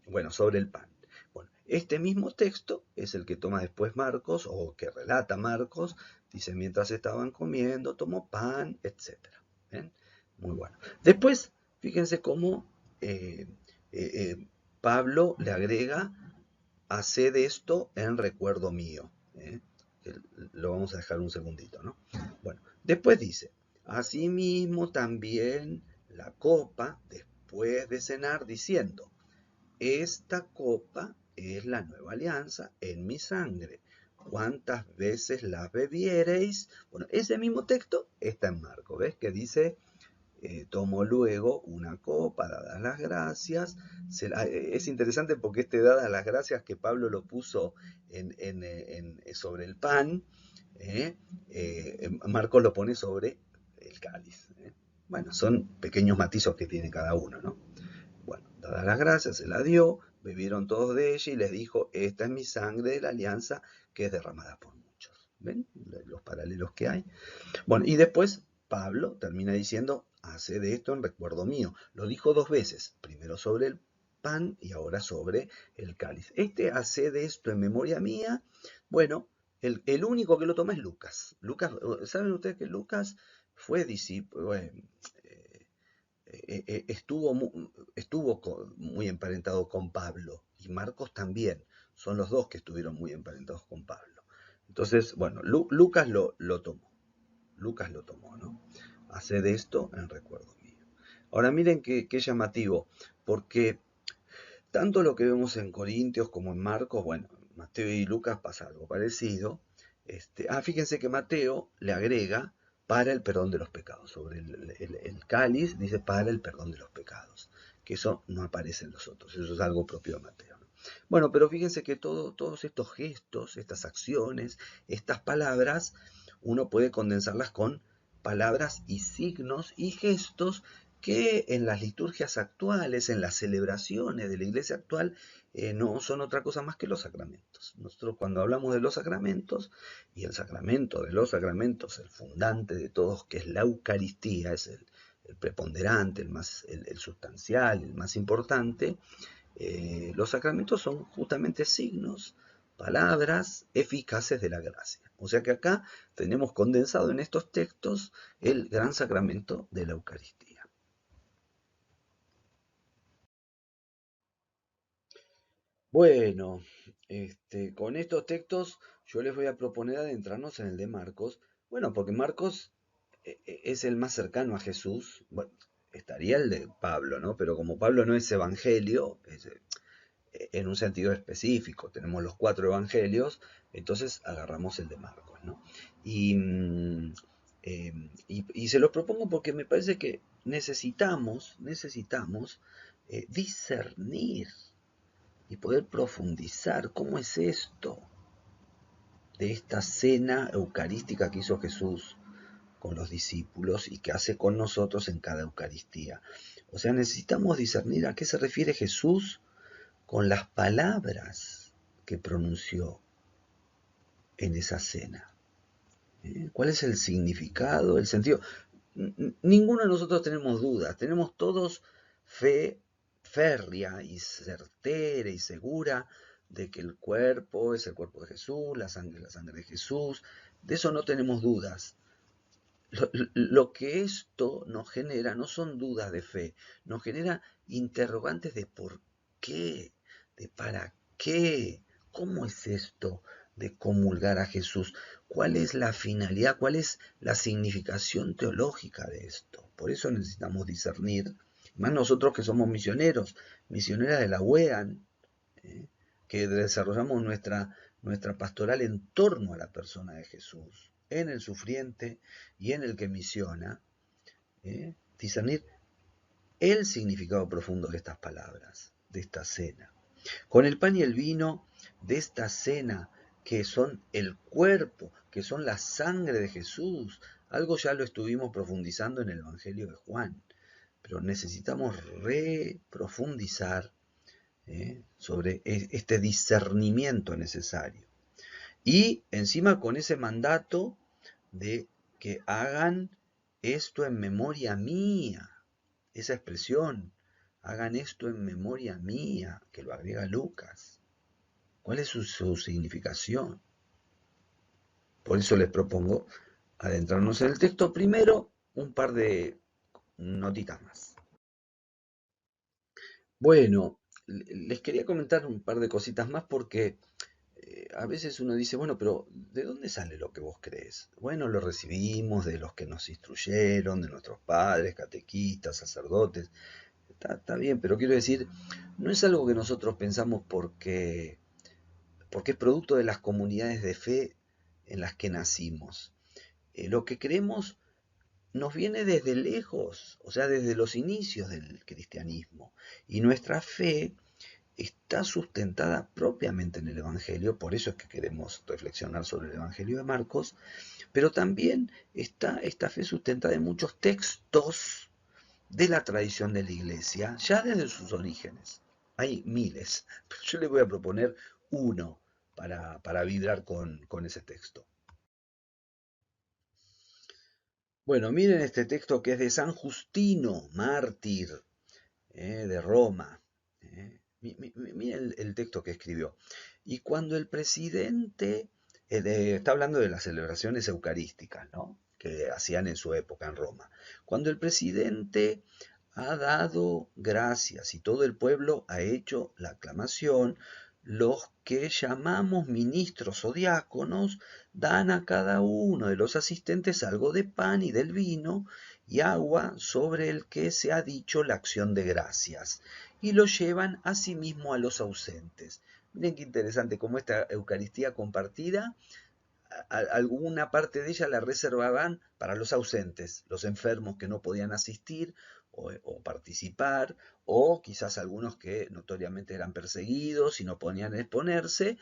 bueno, sobre el pan. Bueno, Este mismo texto es el que toma después Marcos, o que relata Marcos, dice, mientras estaban comiendo, tomó pan, etc. ¿Ven? Muy bueno. Después, fíjense cómo eh, Pablo le agrega, haced esto en recuerdo mío. Lo vamos a dejar un segundito, ¿no? Bueno, después dice, asimismo también la copa, después de cenar, diciendo, esta copa es la nueva alianza en mi sangre. ¿Cuántas veces la bebiereis? Bueno, ese mismo texto está en Marcos, ¿ves? Que dice, tomó luego una copa, dadas las gracias. Es interesante porque dadas las gracias, que Pablo lo puso sobre el pan, Marcos lo pone sobre el cáliz. Bueno, son pequeños matizos que tiene cada uno, ¿no? Bueno, dadas las gracias, se la dio, bebieron todos de ella y les dijo, esta es mi sangre de la alianza que es derramada por muchos. ¿Ven los paralelos que hay? Bueno, y después Pablo termina diciendo, haced esto en recuerdo mío. Lo dijo dos veces, primero sobre el pan y ahora sobre el cáliz. Haced esto en memoria mía. Bueno, el único que lo toma es Lucas. ¿Saben ustedes que Lucas fue discípulo? Estuvo muy emparentado con Pablo, y Marcos también. Son los dos que estuvieron muy emparentados con Pablo. Entonces, bueno, Lucas lo tomó. Lucas lo tomó, ¿no? Haced esto en recuerdo mío. Ahora miren qué llamativo, porque tanto lo que vemos en Corintios como en Marcos, bueno, Mateo y Lucas pasa algo parecido. Fíjense que Mateo le agrega para el perdón de los pecados. Sobre el cáliz dice para el perdón de los pecados, que eso no aparece en los otros, eso es algo propio de Mateo, ¿no? Bueno, pero fíjense que todos estos gestos, estas acciones, estas palabras, uno puede condensarlas con palabras y signos y gestos que en las liturgias actuales, en las celebraciones de la iglesia actual, no son otra cosa más que los sacramentos. Nosotros cuando hablamos de los sacramentos, y el sacramento de los sacramentos, el fundante de todos, que es la Eucaristía, es el preponderante, el sustancial, el más importante, los sacramentos son justamente signos, palabras eficaces de la gracia. O sea que acá tenemos condensado en estos textos el gran sacramento de la Eucaristía. Bueno, con estos textos yo les voy a proponer adentrarnos en el de Marcos. Bueno, porque Marcos es el más cercano a Jesús. Bueno, estaría el de Pablo, ¿no? Pero como Pablo no es evangelio, en un sentido específico, tenemos los 4 evangelios, entonces agarramos el de Marcos, ¿no? Y, y se los propongo porque me parece que necesitamos discernir y poder profundizar cómo es esto de esta cena eucarística que hizo Jesús con los discípulos y que hace con nosotros en cada Eucaristía. O sea, necesitamos discernir a qué se refiere Jesús con las palabras que pronunció en esa cena. ¿Cuál es el significado, el sentido? Ninguno de nosotros tenemos dudas, tenemos todos fe férrea y certera y segura de que el cuerpo es el cuerpo de Jesús, la sangre es la sangre de Jesús. De eso no tenemos dudas. Lo que esto nos genera no son dudas de fe, nos genera interrogantes de por qué, de para qué, cómo es esto de comulgar a Jesús, cuál es la finalidad, cuál es la significación teológica de esto. Por eso necesitamos discernir, más nosotros que somos misioneras de la UEAN, que desarrollamos nuestra pastoral en torno a la persona de Jesús, en el sufriente y en el que misiona, discernir el significado profundo de estas palabras, de esta cena. Con el pan y el vino de esta cena, que son el cuerpo, que son la sangre de Jesús, algo ya lo estuvimos profundizando en el Evangelio de Juan, pero necesitamos reprofundizar sobre este discernimiento necesario. Y encima con ese mandato de que hagan esto en memoria mía, esa expresión, hagan esto en memoria mía, que lo agrega Lucas. ¿Cuál es su significación? Por eso les propongo adentrarnos en el texto. Primero, un par de notitas más. Bueno, les quería comentar un par de cositas más porque a veces uno dice, bueno, pero ¿de dónde sale lo que vos crees? Bueno, lo recibimos de los que nos instruyeron, de nuestros padres, catequistas, sacerdotes. Está bien, pero quiero decir, no es algo que nosotros pensamos porque es producto de las comunidades de fe en las que nacimos. Lo que creemos nos viene desde lejos, o sea, desde los inicios del cristianismo. Y nuestra fe está sustentada propiamente en el Evangelio, por eso es que queremos reflexionar sobre el Evangelio de Marcos, pero también está esta fe sustentada en muchos textos de la tradición de la Iglesia, ya desde sus orígenes. Hay miles, pero yo les voy a proponer uno para vibrar con ese texto. Bueno, miren este texto que es de San Justino, mártir de Roma. Miren el texto que escribió. Y cuando el presidente, está hablando de las celebraciones eucarísticas, ¿no?, que hacían en su época en Roma. Cuando el presidente ha dado gracias y todo el pueblo ha hecho la aclamación, los que llamamos ministros o diáconos dan a cada uno de los asistentes algo de pan y del vino y agua sobre el que se ha dicho la acción de gracias, y lo llevan asimismo a los ausentes. Miren qué interesante, como esta Eucaristía compartida, alguna parte de ella la reservaban para los ausentes, los enfermos que no podían asistir o participar, o quizás algunos que notoriamente eran perseguidos y no podían exponerse,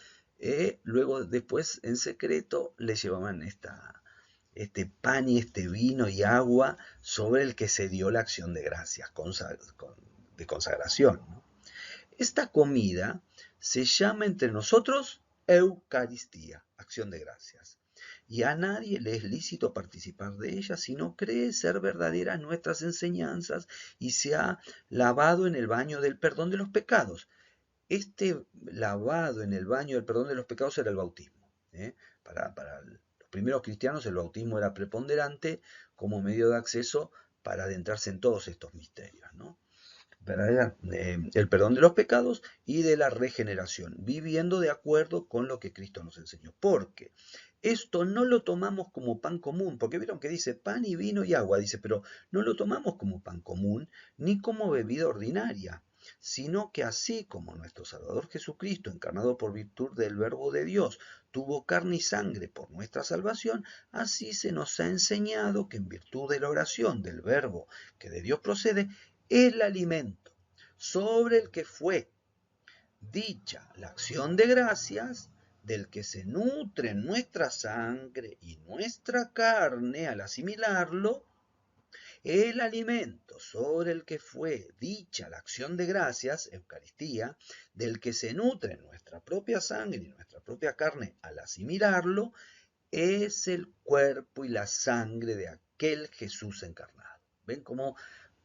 luego después en secreto les llevaban este pan y este vino y agua sobre el que se dio la acción de gracias, de consagración, ¿no? Esta comida se llama entre nosotros Eucaristía, acción de gracias. Y a nadie le es lícito participar de ella si no cree ser verdaderas nuestras enseñanzas y se ha lavado en el baño del perdón de los pecados. Este lavado en el baño del perdón de los pecados era el bautismo. Para los primeros cristianos el bautismo era preponderante como medio de acceso para adentrarse en todos estos misterios, ¿no? El perdón de los pecados y de la regeneración, viviendo de acuerdo con lo que Cristo nos enseñó. Porque esto no lo tomamos como pan común, porque vieron que dice pan y vino y agua, dice, pero no lo tomamos como pan común ni como bebida ordinaria, sino que así como nuestro Salvador Jesucristo, encarnado por virtud del Verbo de Dios, tuvo carne y sangre por nuestra salvación, así se nos ha enseñado que en virtud de la oración del Verbo que de Dios procede, el alimento sobre el que fue dicha la acción de gracias, del que se nutre nuestra sangre y nuestra carne al asimilarlo, el alimento sobre el que fue dicha la acción de gracias, Eucaristía, del que se nutre nuestra propia sangre y nuestra propia carne al asimilarlo, es el cuerpo y la sangre de aquel Jesús encarnado. ¿Ven cómo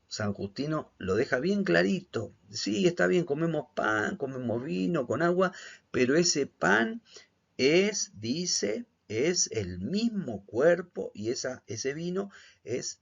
San Justino lo deja bien clarito? Sí, está bien, comemos pan, comemos vino con agua, pero ese pan dice, es el mismo cuerpo y ese vino es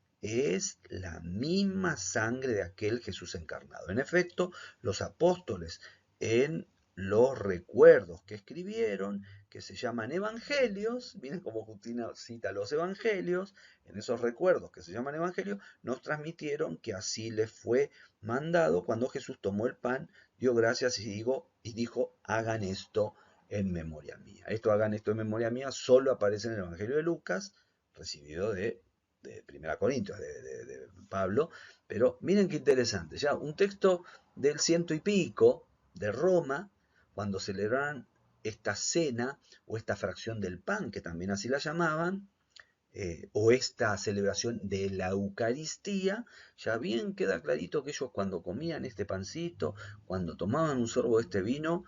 la misma sangre de aquel Jesús encarnado. En efecto, los apóstoles en los recuerdos que escribieron, que se llaman evangelios, miren cómo Justino cita los evangelios, en esos recuerdos que se llaman evangelios, nos transmitieron que así les fue mandado cuando Jesús tomó el pan, dio gracias y dijo, hagan esto en memoria mía. Hagan esto en memoria mía, solo aparece en el Evangelio de Lucas, recibido de 1 Corintios, de Pablo, pero miren qué interesante, ya un texto del 100 y pico de Roma, cuando celebraban esta cena o esta fracción del pan, que también así la llamaban, o esta celebración de la Eucaristía, ya bien queda clarito que ellos cuando comían este pancito, cuando tomaban un sorbo de este vino,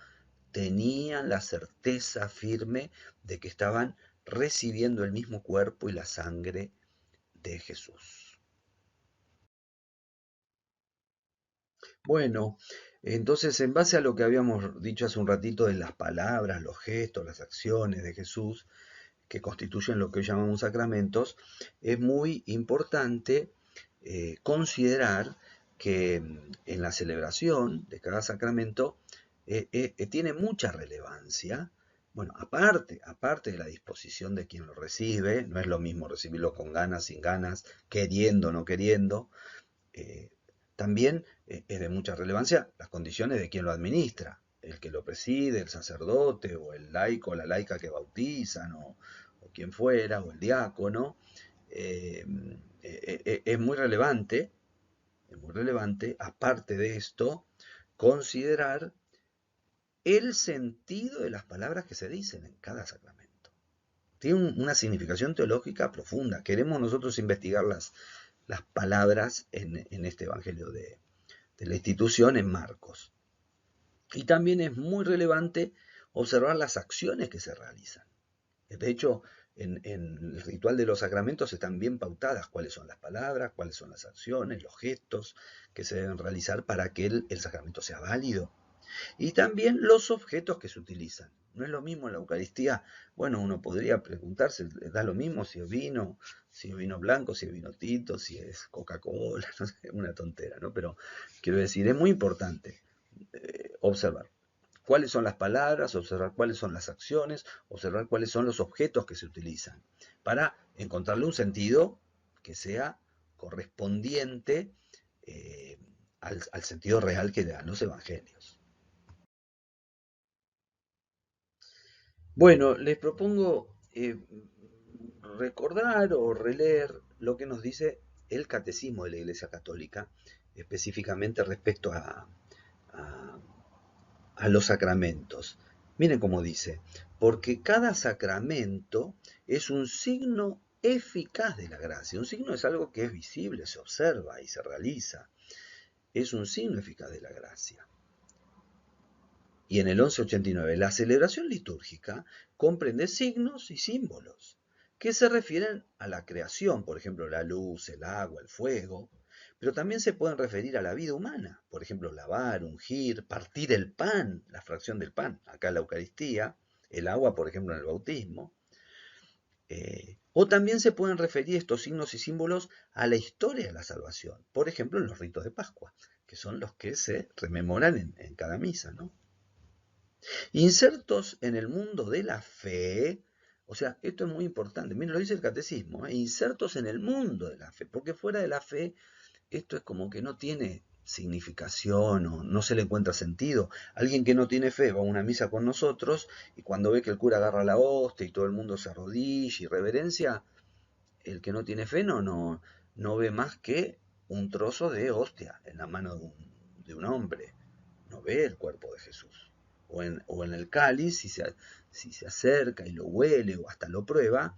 tenían la certeza firme de que estaban recibiendo el mismo cuerpo y la sangre de Jesús. Bueno, entonces en base a lo que habíamos dicho hace un ratito de las palabras, los gestos, las acciones de Jesús, que constituyen lo que hoy llamamos sacramentos, es muy importante considerar que en la celebración de cada sacramento tiene mucha relevancia. Bueno, aparte de la disposición de quien lo recibe, no es lo mismo recibirlo con ganas, sin ganas, queriendo, no queriendo. eh, También es de mucha relevancia las condiciones de quien lo administra, el que lo preside, el sacerdote o el laico o la laica que bautizan o quien fuera, o el diácono. Eh, es muy relevante, aparte de esto, considerar el sentido de las palabras que se dicen en cada sacramento. Tiene una significación teológica profunda. Queremos nosotros investigar las palabras en este Evangelio de la institución en Marcos. Y también es muy relevante observar las acciones que se realizan. De hecho, en el ritual de los sacramentos están bien pautadas cuáles son las palabras, cuáles son las acciones, los gestos que se deben realizar para que el sacramento sea válido. Y también los objetos que se utilizan. No es lo mismo en la Eucaristía. Bueno, uno podría preguntarse, da lo mismo si es vino blanco, si es vino tinto, si es Coca-Cola, no sé, una tontera, ¿no? Pero quiero decir, es muy importante observar cuáles son las palabras, observar cuáles son las acciones, observar cuáles son los objetos que se utilizan, para encontrarle un sentido que sea correspondiente al sentido real que le dan los evangelios. Bueno, les propongo recordar o releer lo que nos dice el Catecismo de la Iglesia Católica, específicamente respecto a, a los sacramentos. Miren cómo dice, porque cada sacramento es un signo eficaz de la gracia. Un signo es algo que es visible, se observa y se realiza. Es un signo eficaz de la gracia. Y en el 1189, la celebración litúrgica comprende signos y símbolos que se refieren a la creación, por ejemplo, la luz, el agua, el fuego, pero también se pueden referir a la vida humana, por ejemplo, lavar, ungir, partir el pan, la fracción del pan, acá en la Eucaristía, el agua, por ejemplo, en el bautismo. O también se pueden referir estos signos y símbolos a la historia de la salvación, por ejemplo, en los ritos de Pascua, que son los que se rememoran en cada misa, ¿no? Insertos en el mundo de la fe, o sea, esto es muy importante, miren, lo dice el catecismo, insertos en el mundo de la fe, porque fuera de la fe esto es como que no tiene significación o no se le encuentra sentido. Alguien que no tiene fe va a una misa con nosotros y cuando ve que el cura agarra la hostia y todo el mundo se arrodilla y reverencia, el que no tiene fe no ve más que un trozo de hostia en la mano de un hombre, no ve el cuerpo de Jesús. O en el cáliz, si se acerca y lo huele o hasta lo prueba,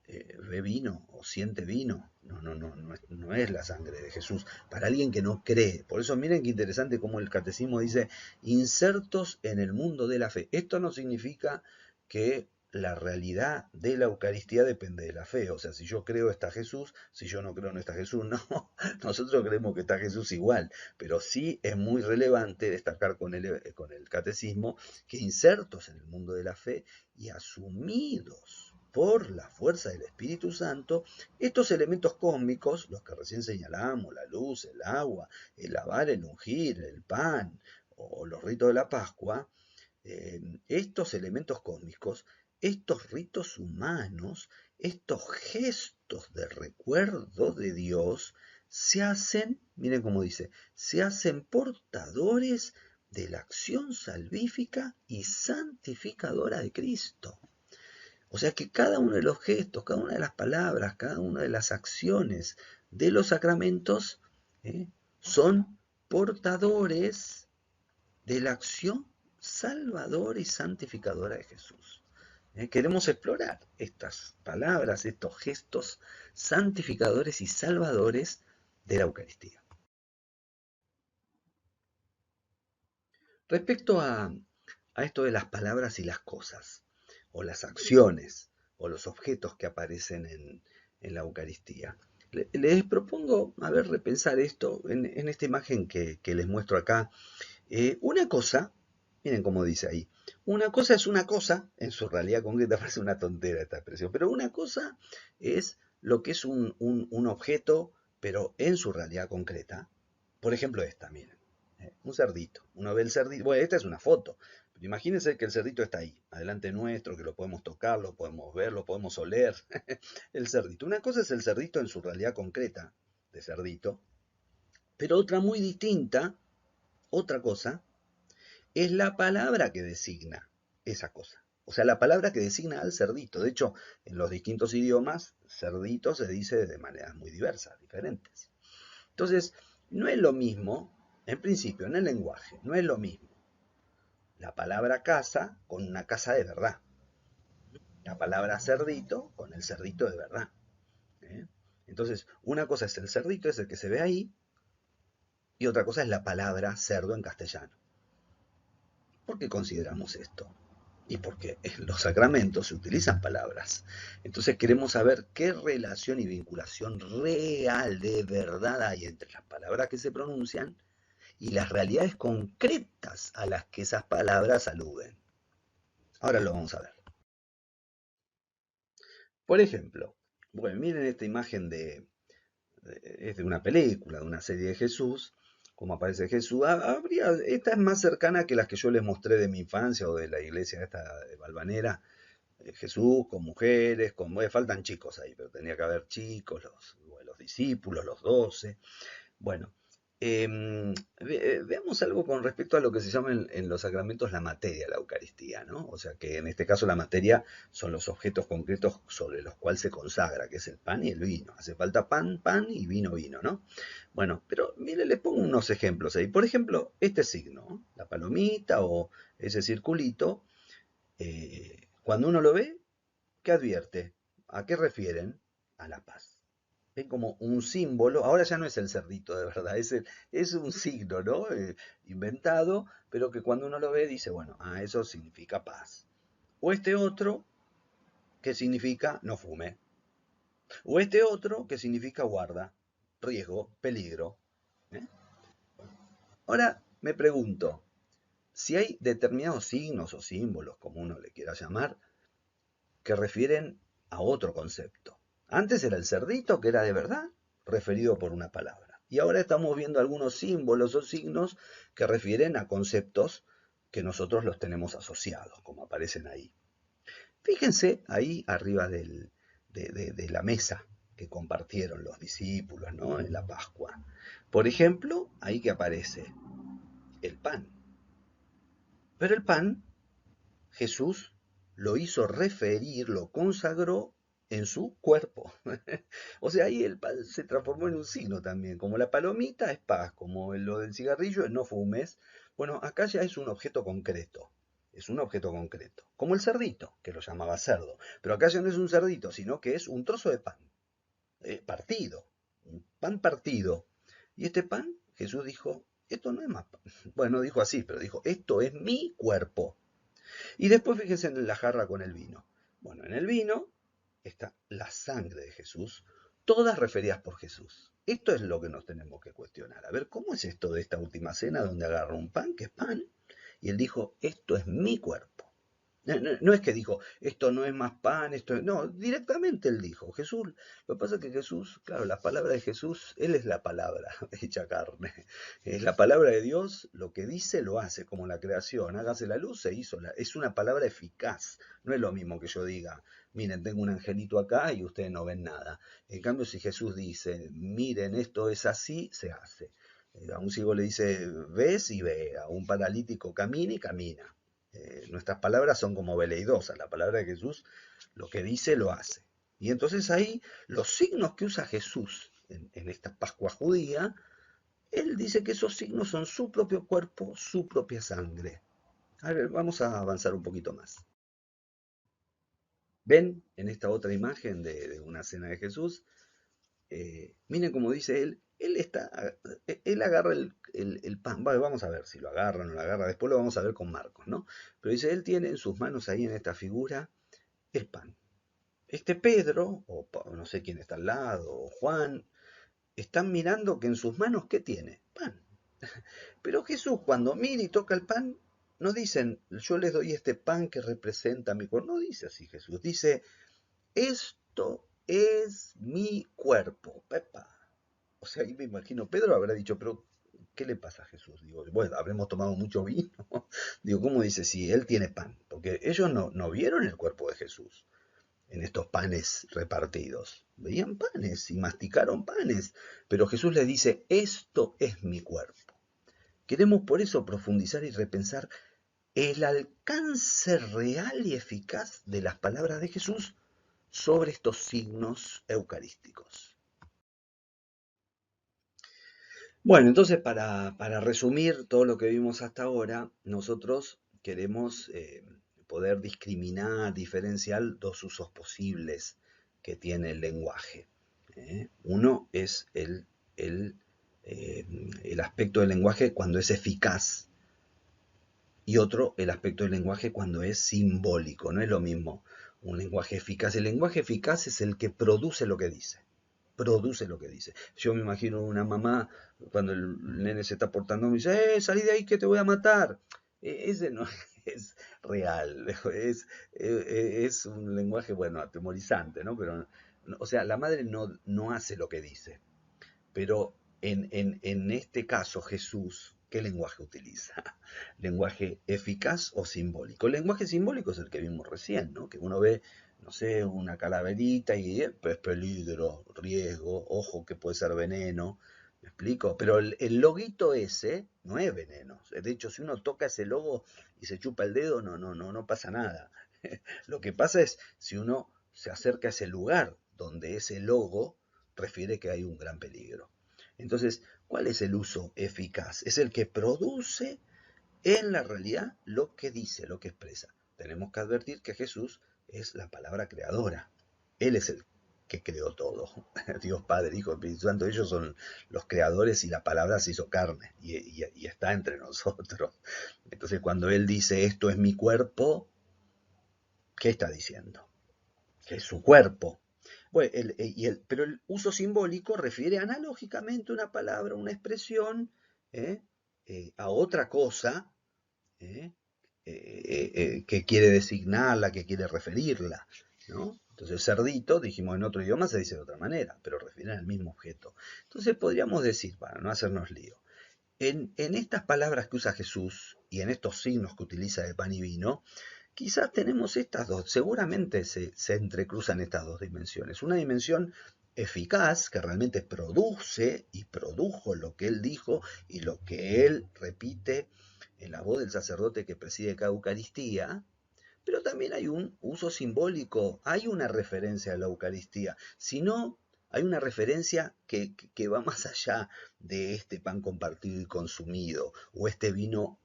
ve vino o siente vino. No es la sangre de Jesús. Para alguien que no cree. Por eso miren qué interesante como el catecismo dice, insertos en el mundo de la fe. Esto no significa que la realidad de la Eucaristía depende de la fe. O sea, si yo creo está Jesús, si yo no creo no está Jesús. No, nosotros creemos que está Jesús igual. Pero sí es muy relevante destacar con el catecismo que insertos en el mundo de la fe y asumidos por la fuerza del Espíritu Santo, estos elementos cósmicos, los que recién señalamos, la luz, el agua, el lavar, el ungir, el pan o los ritos de la Pascua, estos elementos cósmicos, estos ritos humanos, estos gestos de recuerdo de Dios, se hacen, miren cómo dice, se hacen portadores de la acción salvífica y santificadora de Cristo. O sea que cada uno de los gestos, cada una de las palabras, cada una de las acciones de los sacramentos son portadores de la acción salvadora y santificadora de Jesús. Queremos explorar estas palabras, estos gestos santificadores y salvadores de la Eucaristía. Respecto a esto de las palabras y las cosas, o las acciones, o los objetos que aparecen en la Eucaristía, Les propongo, a ver, repensar esto en esta imagen que les muestro acá. Una cosa, miren cómo dice ahí, una cosa es una cosa, en su realidad concreta parece una tontera esta expresión, pero una cosa es lo que es un objeto, pero en su realidad concreta. Por ejemplo esta, miren, un cerdito. Uno ve el cerdito, bueno, esta es una foto, pero imagínense que el cerdito está ahí, adelante nuestro, que lo podemos tocar, lo podemos ver, lo podemos oler. El cerdito. Una cosa es el cerdito en su realidad concreta, de cerdito, pero otra muy distinta, otra cosa, es la palabra que designa esa cosa. O sea, la palabra que designa al cerdito. De hecho, en los distintos idiomas, cerdito se dice de maneras muy diversas, diferentes. Entonces, no es lo mismo, en principio, en el lenguaje, no es lo mismo la palabra casa con una casa de verdad. La palabra cerdito con el cerdito de verdad. ¿Eh? Entonces, una cosa es el cerdito, es el que se ve ahí, y otra cosa es la palabra cerdo en castellano. ¿Por qué consideramos esto? Y porque en los sacramentos se utilizan palabras. Entonces queremos saber qué relación y vinculación real de verdad hay entre las palabras que se pronuncian y las realidades concretas a las que esas palabras aluden. Ahora lo vamos a ver. Por ejemplo, bueno, miren esta imagen es de una película, de una serie de Jesús, cómo aparece Jesús. Esta es más cercana que las que yo les mostré de mi infancia o de la iglesia esta de Valvanera. Jesús con mujeres, faltan chicos ahí, pero tenía que haber chicos, los discípulos, los 12. Bueno, veamos algo con respecto a lo que se llama en los sacramentos la materia, la Eucaristía, ¿no? O sea que en este caso la materia son los objetos concretos sobre los cuales se consagra, que es el pan y el vino. Hace falta pan, pan y vino, vino, ¿no? Bueno, pero mire, les pongo unos ejemplos ahí. Por ejemplo, este signo, ¿no? La palomita o ese circulito, cuando uno lo ve, ¿qué advierte? ¿A qué refieren? A la paz. Ven como un símbolo, ahora ya no es el cerdito de verdad, es un signo, ¿no? Inventado, pero que cuando uno lo ve dice, bueno, eso significa paz. O este otro que significa no fume. O este otro que significa guarda, riesgo, peligro. ¿eh? Ahora me pregunto, si hay determinados signos o símbolos, como uno le quiera llamar, que refieren a otro concepto. Antes era el cerdito, que era de verdad, referido por una palabra. Y ahora estamos viendo algunos símbolos o signos que refieren a conceptos que nosotros los tenemos asociados, como aparecen ahí. Fíjense ahí arriba de la mesa que compartieron los discípulos, ¿no? En la Pascua. Por ejemplo, ahí que aparece el pan. Pero el pan, Jesús lo hizo referir, lo consagró en su cuerpo. O sea, ahí el pan se transformó en un signo también. Como la palomita es paz, como lo del cigarrillo es no fumes. Bueno, acá ya es un objeto concreto. Es un objeto concreto. Como el cerdito, que lo llamaba cerdo. Pero acá ya no es un cerdito, sino que es un trozo de pan. Partido. Un pan partido. Y este pan, Jesús dijo, esto no es más pan. Bueno, dijo así, pero dijo, esto es mi cuerpo. Y después fíjense en la jarra con el vino. Bueno, en el vino está la sangre de Jesús, todas referidas por Jesús. Esto es lo que nos tenemos que cuestionar. A ver, ¿cómo es esto de esta última cena donde agarra un pan, que es pan, y él dijo, esto es mi cuerpo? No es que dijo, esto no es más pan, no, directamente él dijo, Jesús, lo que pasa es que Jesús, claro, las palabras de Jesús, él es la palabra hecha carne, es la palabra de Dios, lo que dice lo hace, como la creación, hágase la luz, se hizo, es una palabra eficaz, no es lo mismo que yo diga, miren, tengo un angelito acá y ustedes no ven nada, en cambio si Jesús dice, miren, esto es así, se hace. A un ciego le dice, ves y ve, a un paralítico camina y camina. Nuestras palabras son como veleidosas, la palabra de Jesús lo que dice lo hace. Y entonces ahí los signos que usa Jesús en esta Pascua judía, él dice que esos signos son su propio cuerpo, su propia sangre. A ver, vamos a avanzar un poquito más. ¿Ven en esta otra imagen de una cena de Jesús? Miren cómo dice él agarra el pan, vamos a ver si lo agarra o no lo agarra, después lo vamos a ver con Marcos, ¿no? Pero dice, él tiene en sus manos ahí en esta figura el pan. Pedro, o no sé quién está al lado, o Juan, están mirando que en sus manos, ¿qué tiene? Pan. Pero Jesús, cuando mira y toca el pan, no dicen, yo les doy este pan que representa mi cuerpo. No dice así Jesús, dice, esto es mi cuerpo. Pepa. O sea, ahí me imagino, Pedro habrá dicho, pero ¿qué le pasa a Jesús? Digo, bueno, habremos tomado mucho vino. Digo, ¿cómo dice si él tiene pan? Porque ellos no vieron el cuerpo de Jesús en estos panes repartidos. Veían panes y masticaron panes. Pero Jesús les dice, esto es mi cuerpo. Queremos por eso profundizar y repensar el alcance real y eficaz de las palabras de Jesús sobre estos signos eucarísticos. Bueno, entonces para resumir todo lo que vimos hasta ahora, nosotros queremos poder discriminar, diferenciar dos usos posibles que tiene el lenguaje. Uno es el aspecto del lenguaje cuando es eficaz y otro el aspecto del lenguaje cuando es simbólico. No es lo mismo un lenguaje eficaz. El lenguaje eficaz es el que produce lo que dice. Produce lo que dice. Yo me imagino una mamá cuando el nene se está portando me dice, salí de ahí que te voy a matar. Ese no es real, es un lenguaje, bueno, atemorizante, ¿no? Pero, o sea, la madre no hace lo que dice. Pero en este caso Jesús, ¿qué lenguaje utiliza? ¿Lenguaje eficaz o simbólico? El lenguaje simbólico es el que vimos recién, ¿no? Que uno ve, no sé, una calaverita y es peligro, riesgo, ojo que puede ser veneno, ¿me explico? Pero el loguito ese no es veneno. De hecho, si uno toca ese logo y se chupa el dedo, no pasa nada. Lo que pasa es si uno se acerca a ese lugar donde ese logo refiere que hay un gran peligro. Entonces, ¿cuál es el uso eficaz? Es el que produce en la realidad lo que dice, lo que expresa. Tenemos que advertir que Jesús es la palabra creadora. Él es el que creó todo. Dios Padre, Hijo, Espíritu Santo, ellos son los creadores y la palabra se hizo carne y está entre nosotros. Entonces, cuando Él dice, esto es mi cuerpo, ¿qué está diciendo? Que es su cuerpo. Bueno, pero el uso simbólico refiere analógicamente una palabra, una expresión, a otra cosa que quiere designarla, que quiere referirla, ¿no? Entonces, cerdito, dijimos en otro idioma, se dice de otra manera, pero refiere al mismo objeto. Entonces, podríamos decir, para no hacernos lío, en estas palabras que usa Jesús y en estos signos que utiliza de pan y vino, quizás tenemos estas dos, seguramente se entrecruzan estas dos dimensiones. Una dimensión eficaz, que realmente produce y produjo lo que él dijo y lo que él repite en la voz del sacerdote que preside cada Eucaristía, pero también hay un uso simbólico, hay una referencia a la Eucaristía. Si no, hay una referencia que va más allá de este pan compartido y consumido, o este vino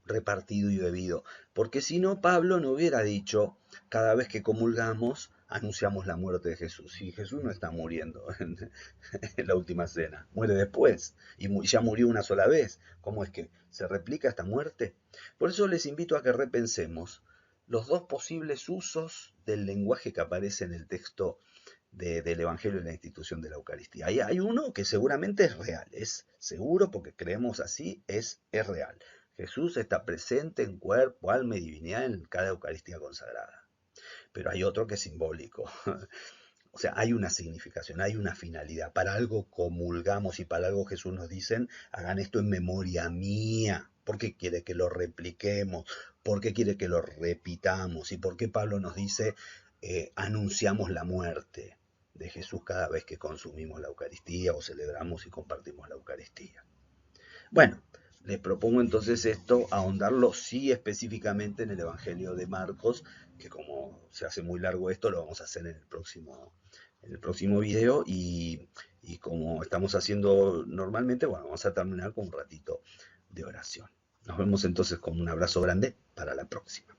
repartido y bebido, porque si no, Pablo no hubiera dicho, cada vez que comulgamos, anunciamos la muerte de Jesús. Y Jesús no está muriendo en la última cena, muere después, y ya murió una sola vez. ¿Cómo es que se replica esta muerte? Por eso les invito a que repensemos los dos posibles usos del lenguaje que aparece en el texto del Evangelio y la institución de la Eucaristía. Hay uno que seguramente es real, es seguro porque creemos así, es real. Jesús está presente en cuerpo, alma y divinidad en cada Eucaristía consagrada. Pero hay otro que es simbólico. O sea, hay una significación, hay una finalidad. Para algo comulgamos y para algo Jesús nos dice, hagan esto en memoria mía. ¿Por qué quiere que lo repliquemos? ¿Por qué quiere que lo repitamos? ¿Y por qué Pablo nos dice, anunciamos la muerte de Jesús cada vez que consumimos la Eucaristía o celebramos y compartimos la Eucaristía? Bueno, les propongo entonces esto, ahondarlo sí específicamente en el Evangelio de Marcos, que como se hace muy largo esto, lo vamos a hacer en el próximo video y como estamos haciendo normalmente, bueno, vamos a terminar con un ratito de oración. Nos vemos entonces con un abrazo grande para la próxima.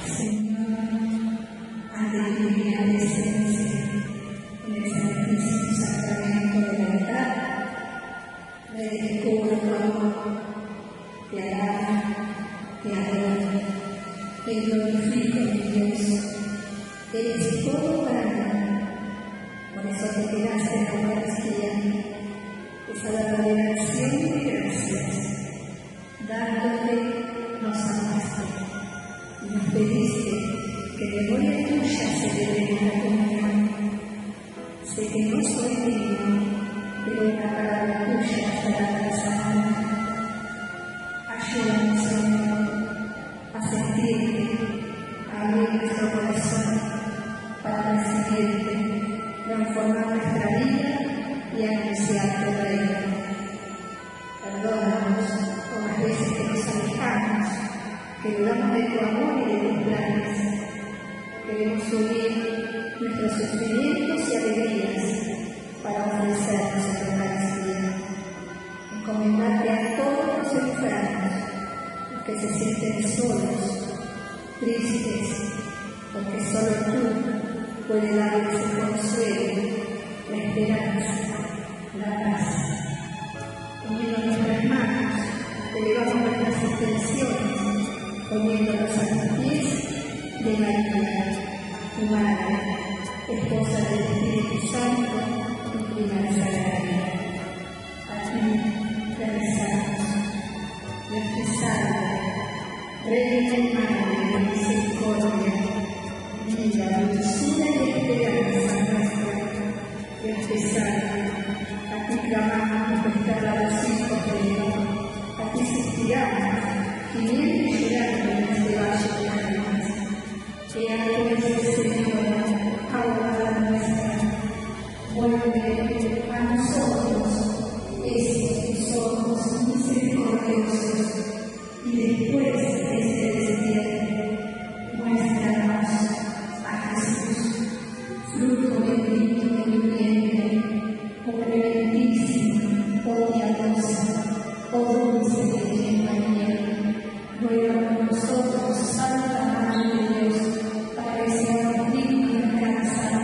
Señor, aleluya, presencia, en el Santísimo Sacramento de la verdad, le descubro tu amor, te alabo, te adoro, te glorifico, mi Dios. en la Eucaristía es a la verdadera acción de gracias, dándote nos amaste y nos pediste que de gloria tuya celebremos la comunión. Sé que no soy digno, pero una palabra tuya será transformada. Ayúdanos, Señor, a sentirte, a abrir nuestro corazón para recibirte, transformar nuestra vida y anunciar tu reino. Perdónanos por las veces que nos alejamos, que dudamos de tu amor y de tus planes. Queremos unir nuestros sufrimientos y alegrías para ofrecernos en la Eucaristía. Encomendarte a todos los enfermos, los que se sienten solos, tristes, porque solo tú puedes darles el consuelo, la esperanza, la paz. Uniendo nuestras manos, elevamos nuestras intenciones, poniéndonos a los pies de María, tu Madre, esposa del Espíritu Santo y prima sagraria. A ti te rezamos, Dios te salve, Reina y Madre de misericordia, vida, dulzura y esperanza nuestra. Dios te salve, a ti clamamos los desterrados hijos de Dios, a ti suspiramos, gimiendo y llorando en este valle de lágrimas. Ea pues, Señora, abogada nuestra, vuelve a nosotros estos tus ojos misericordiosos, y después de este destierro, muéstranos a Jesús, fruto bendito de tu vientre, oh clementísima, oh piadosa, oh dulce Virgen María, ruega por nosotros, Santa Madre de Dios, para que seamos dignos de alcanzar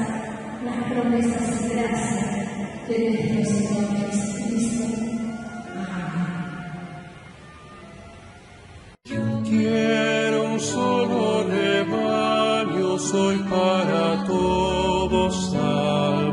las promesas y gracias de nuestro Señor Jesucristo. Quiero un solo rebaño, soy para todos dar.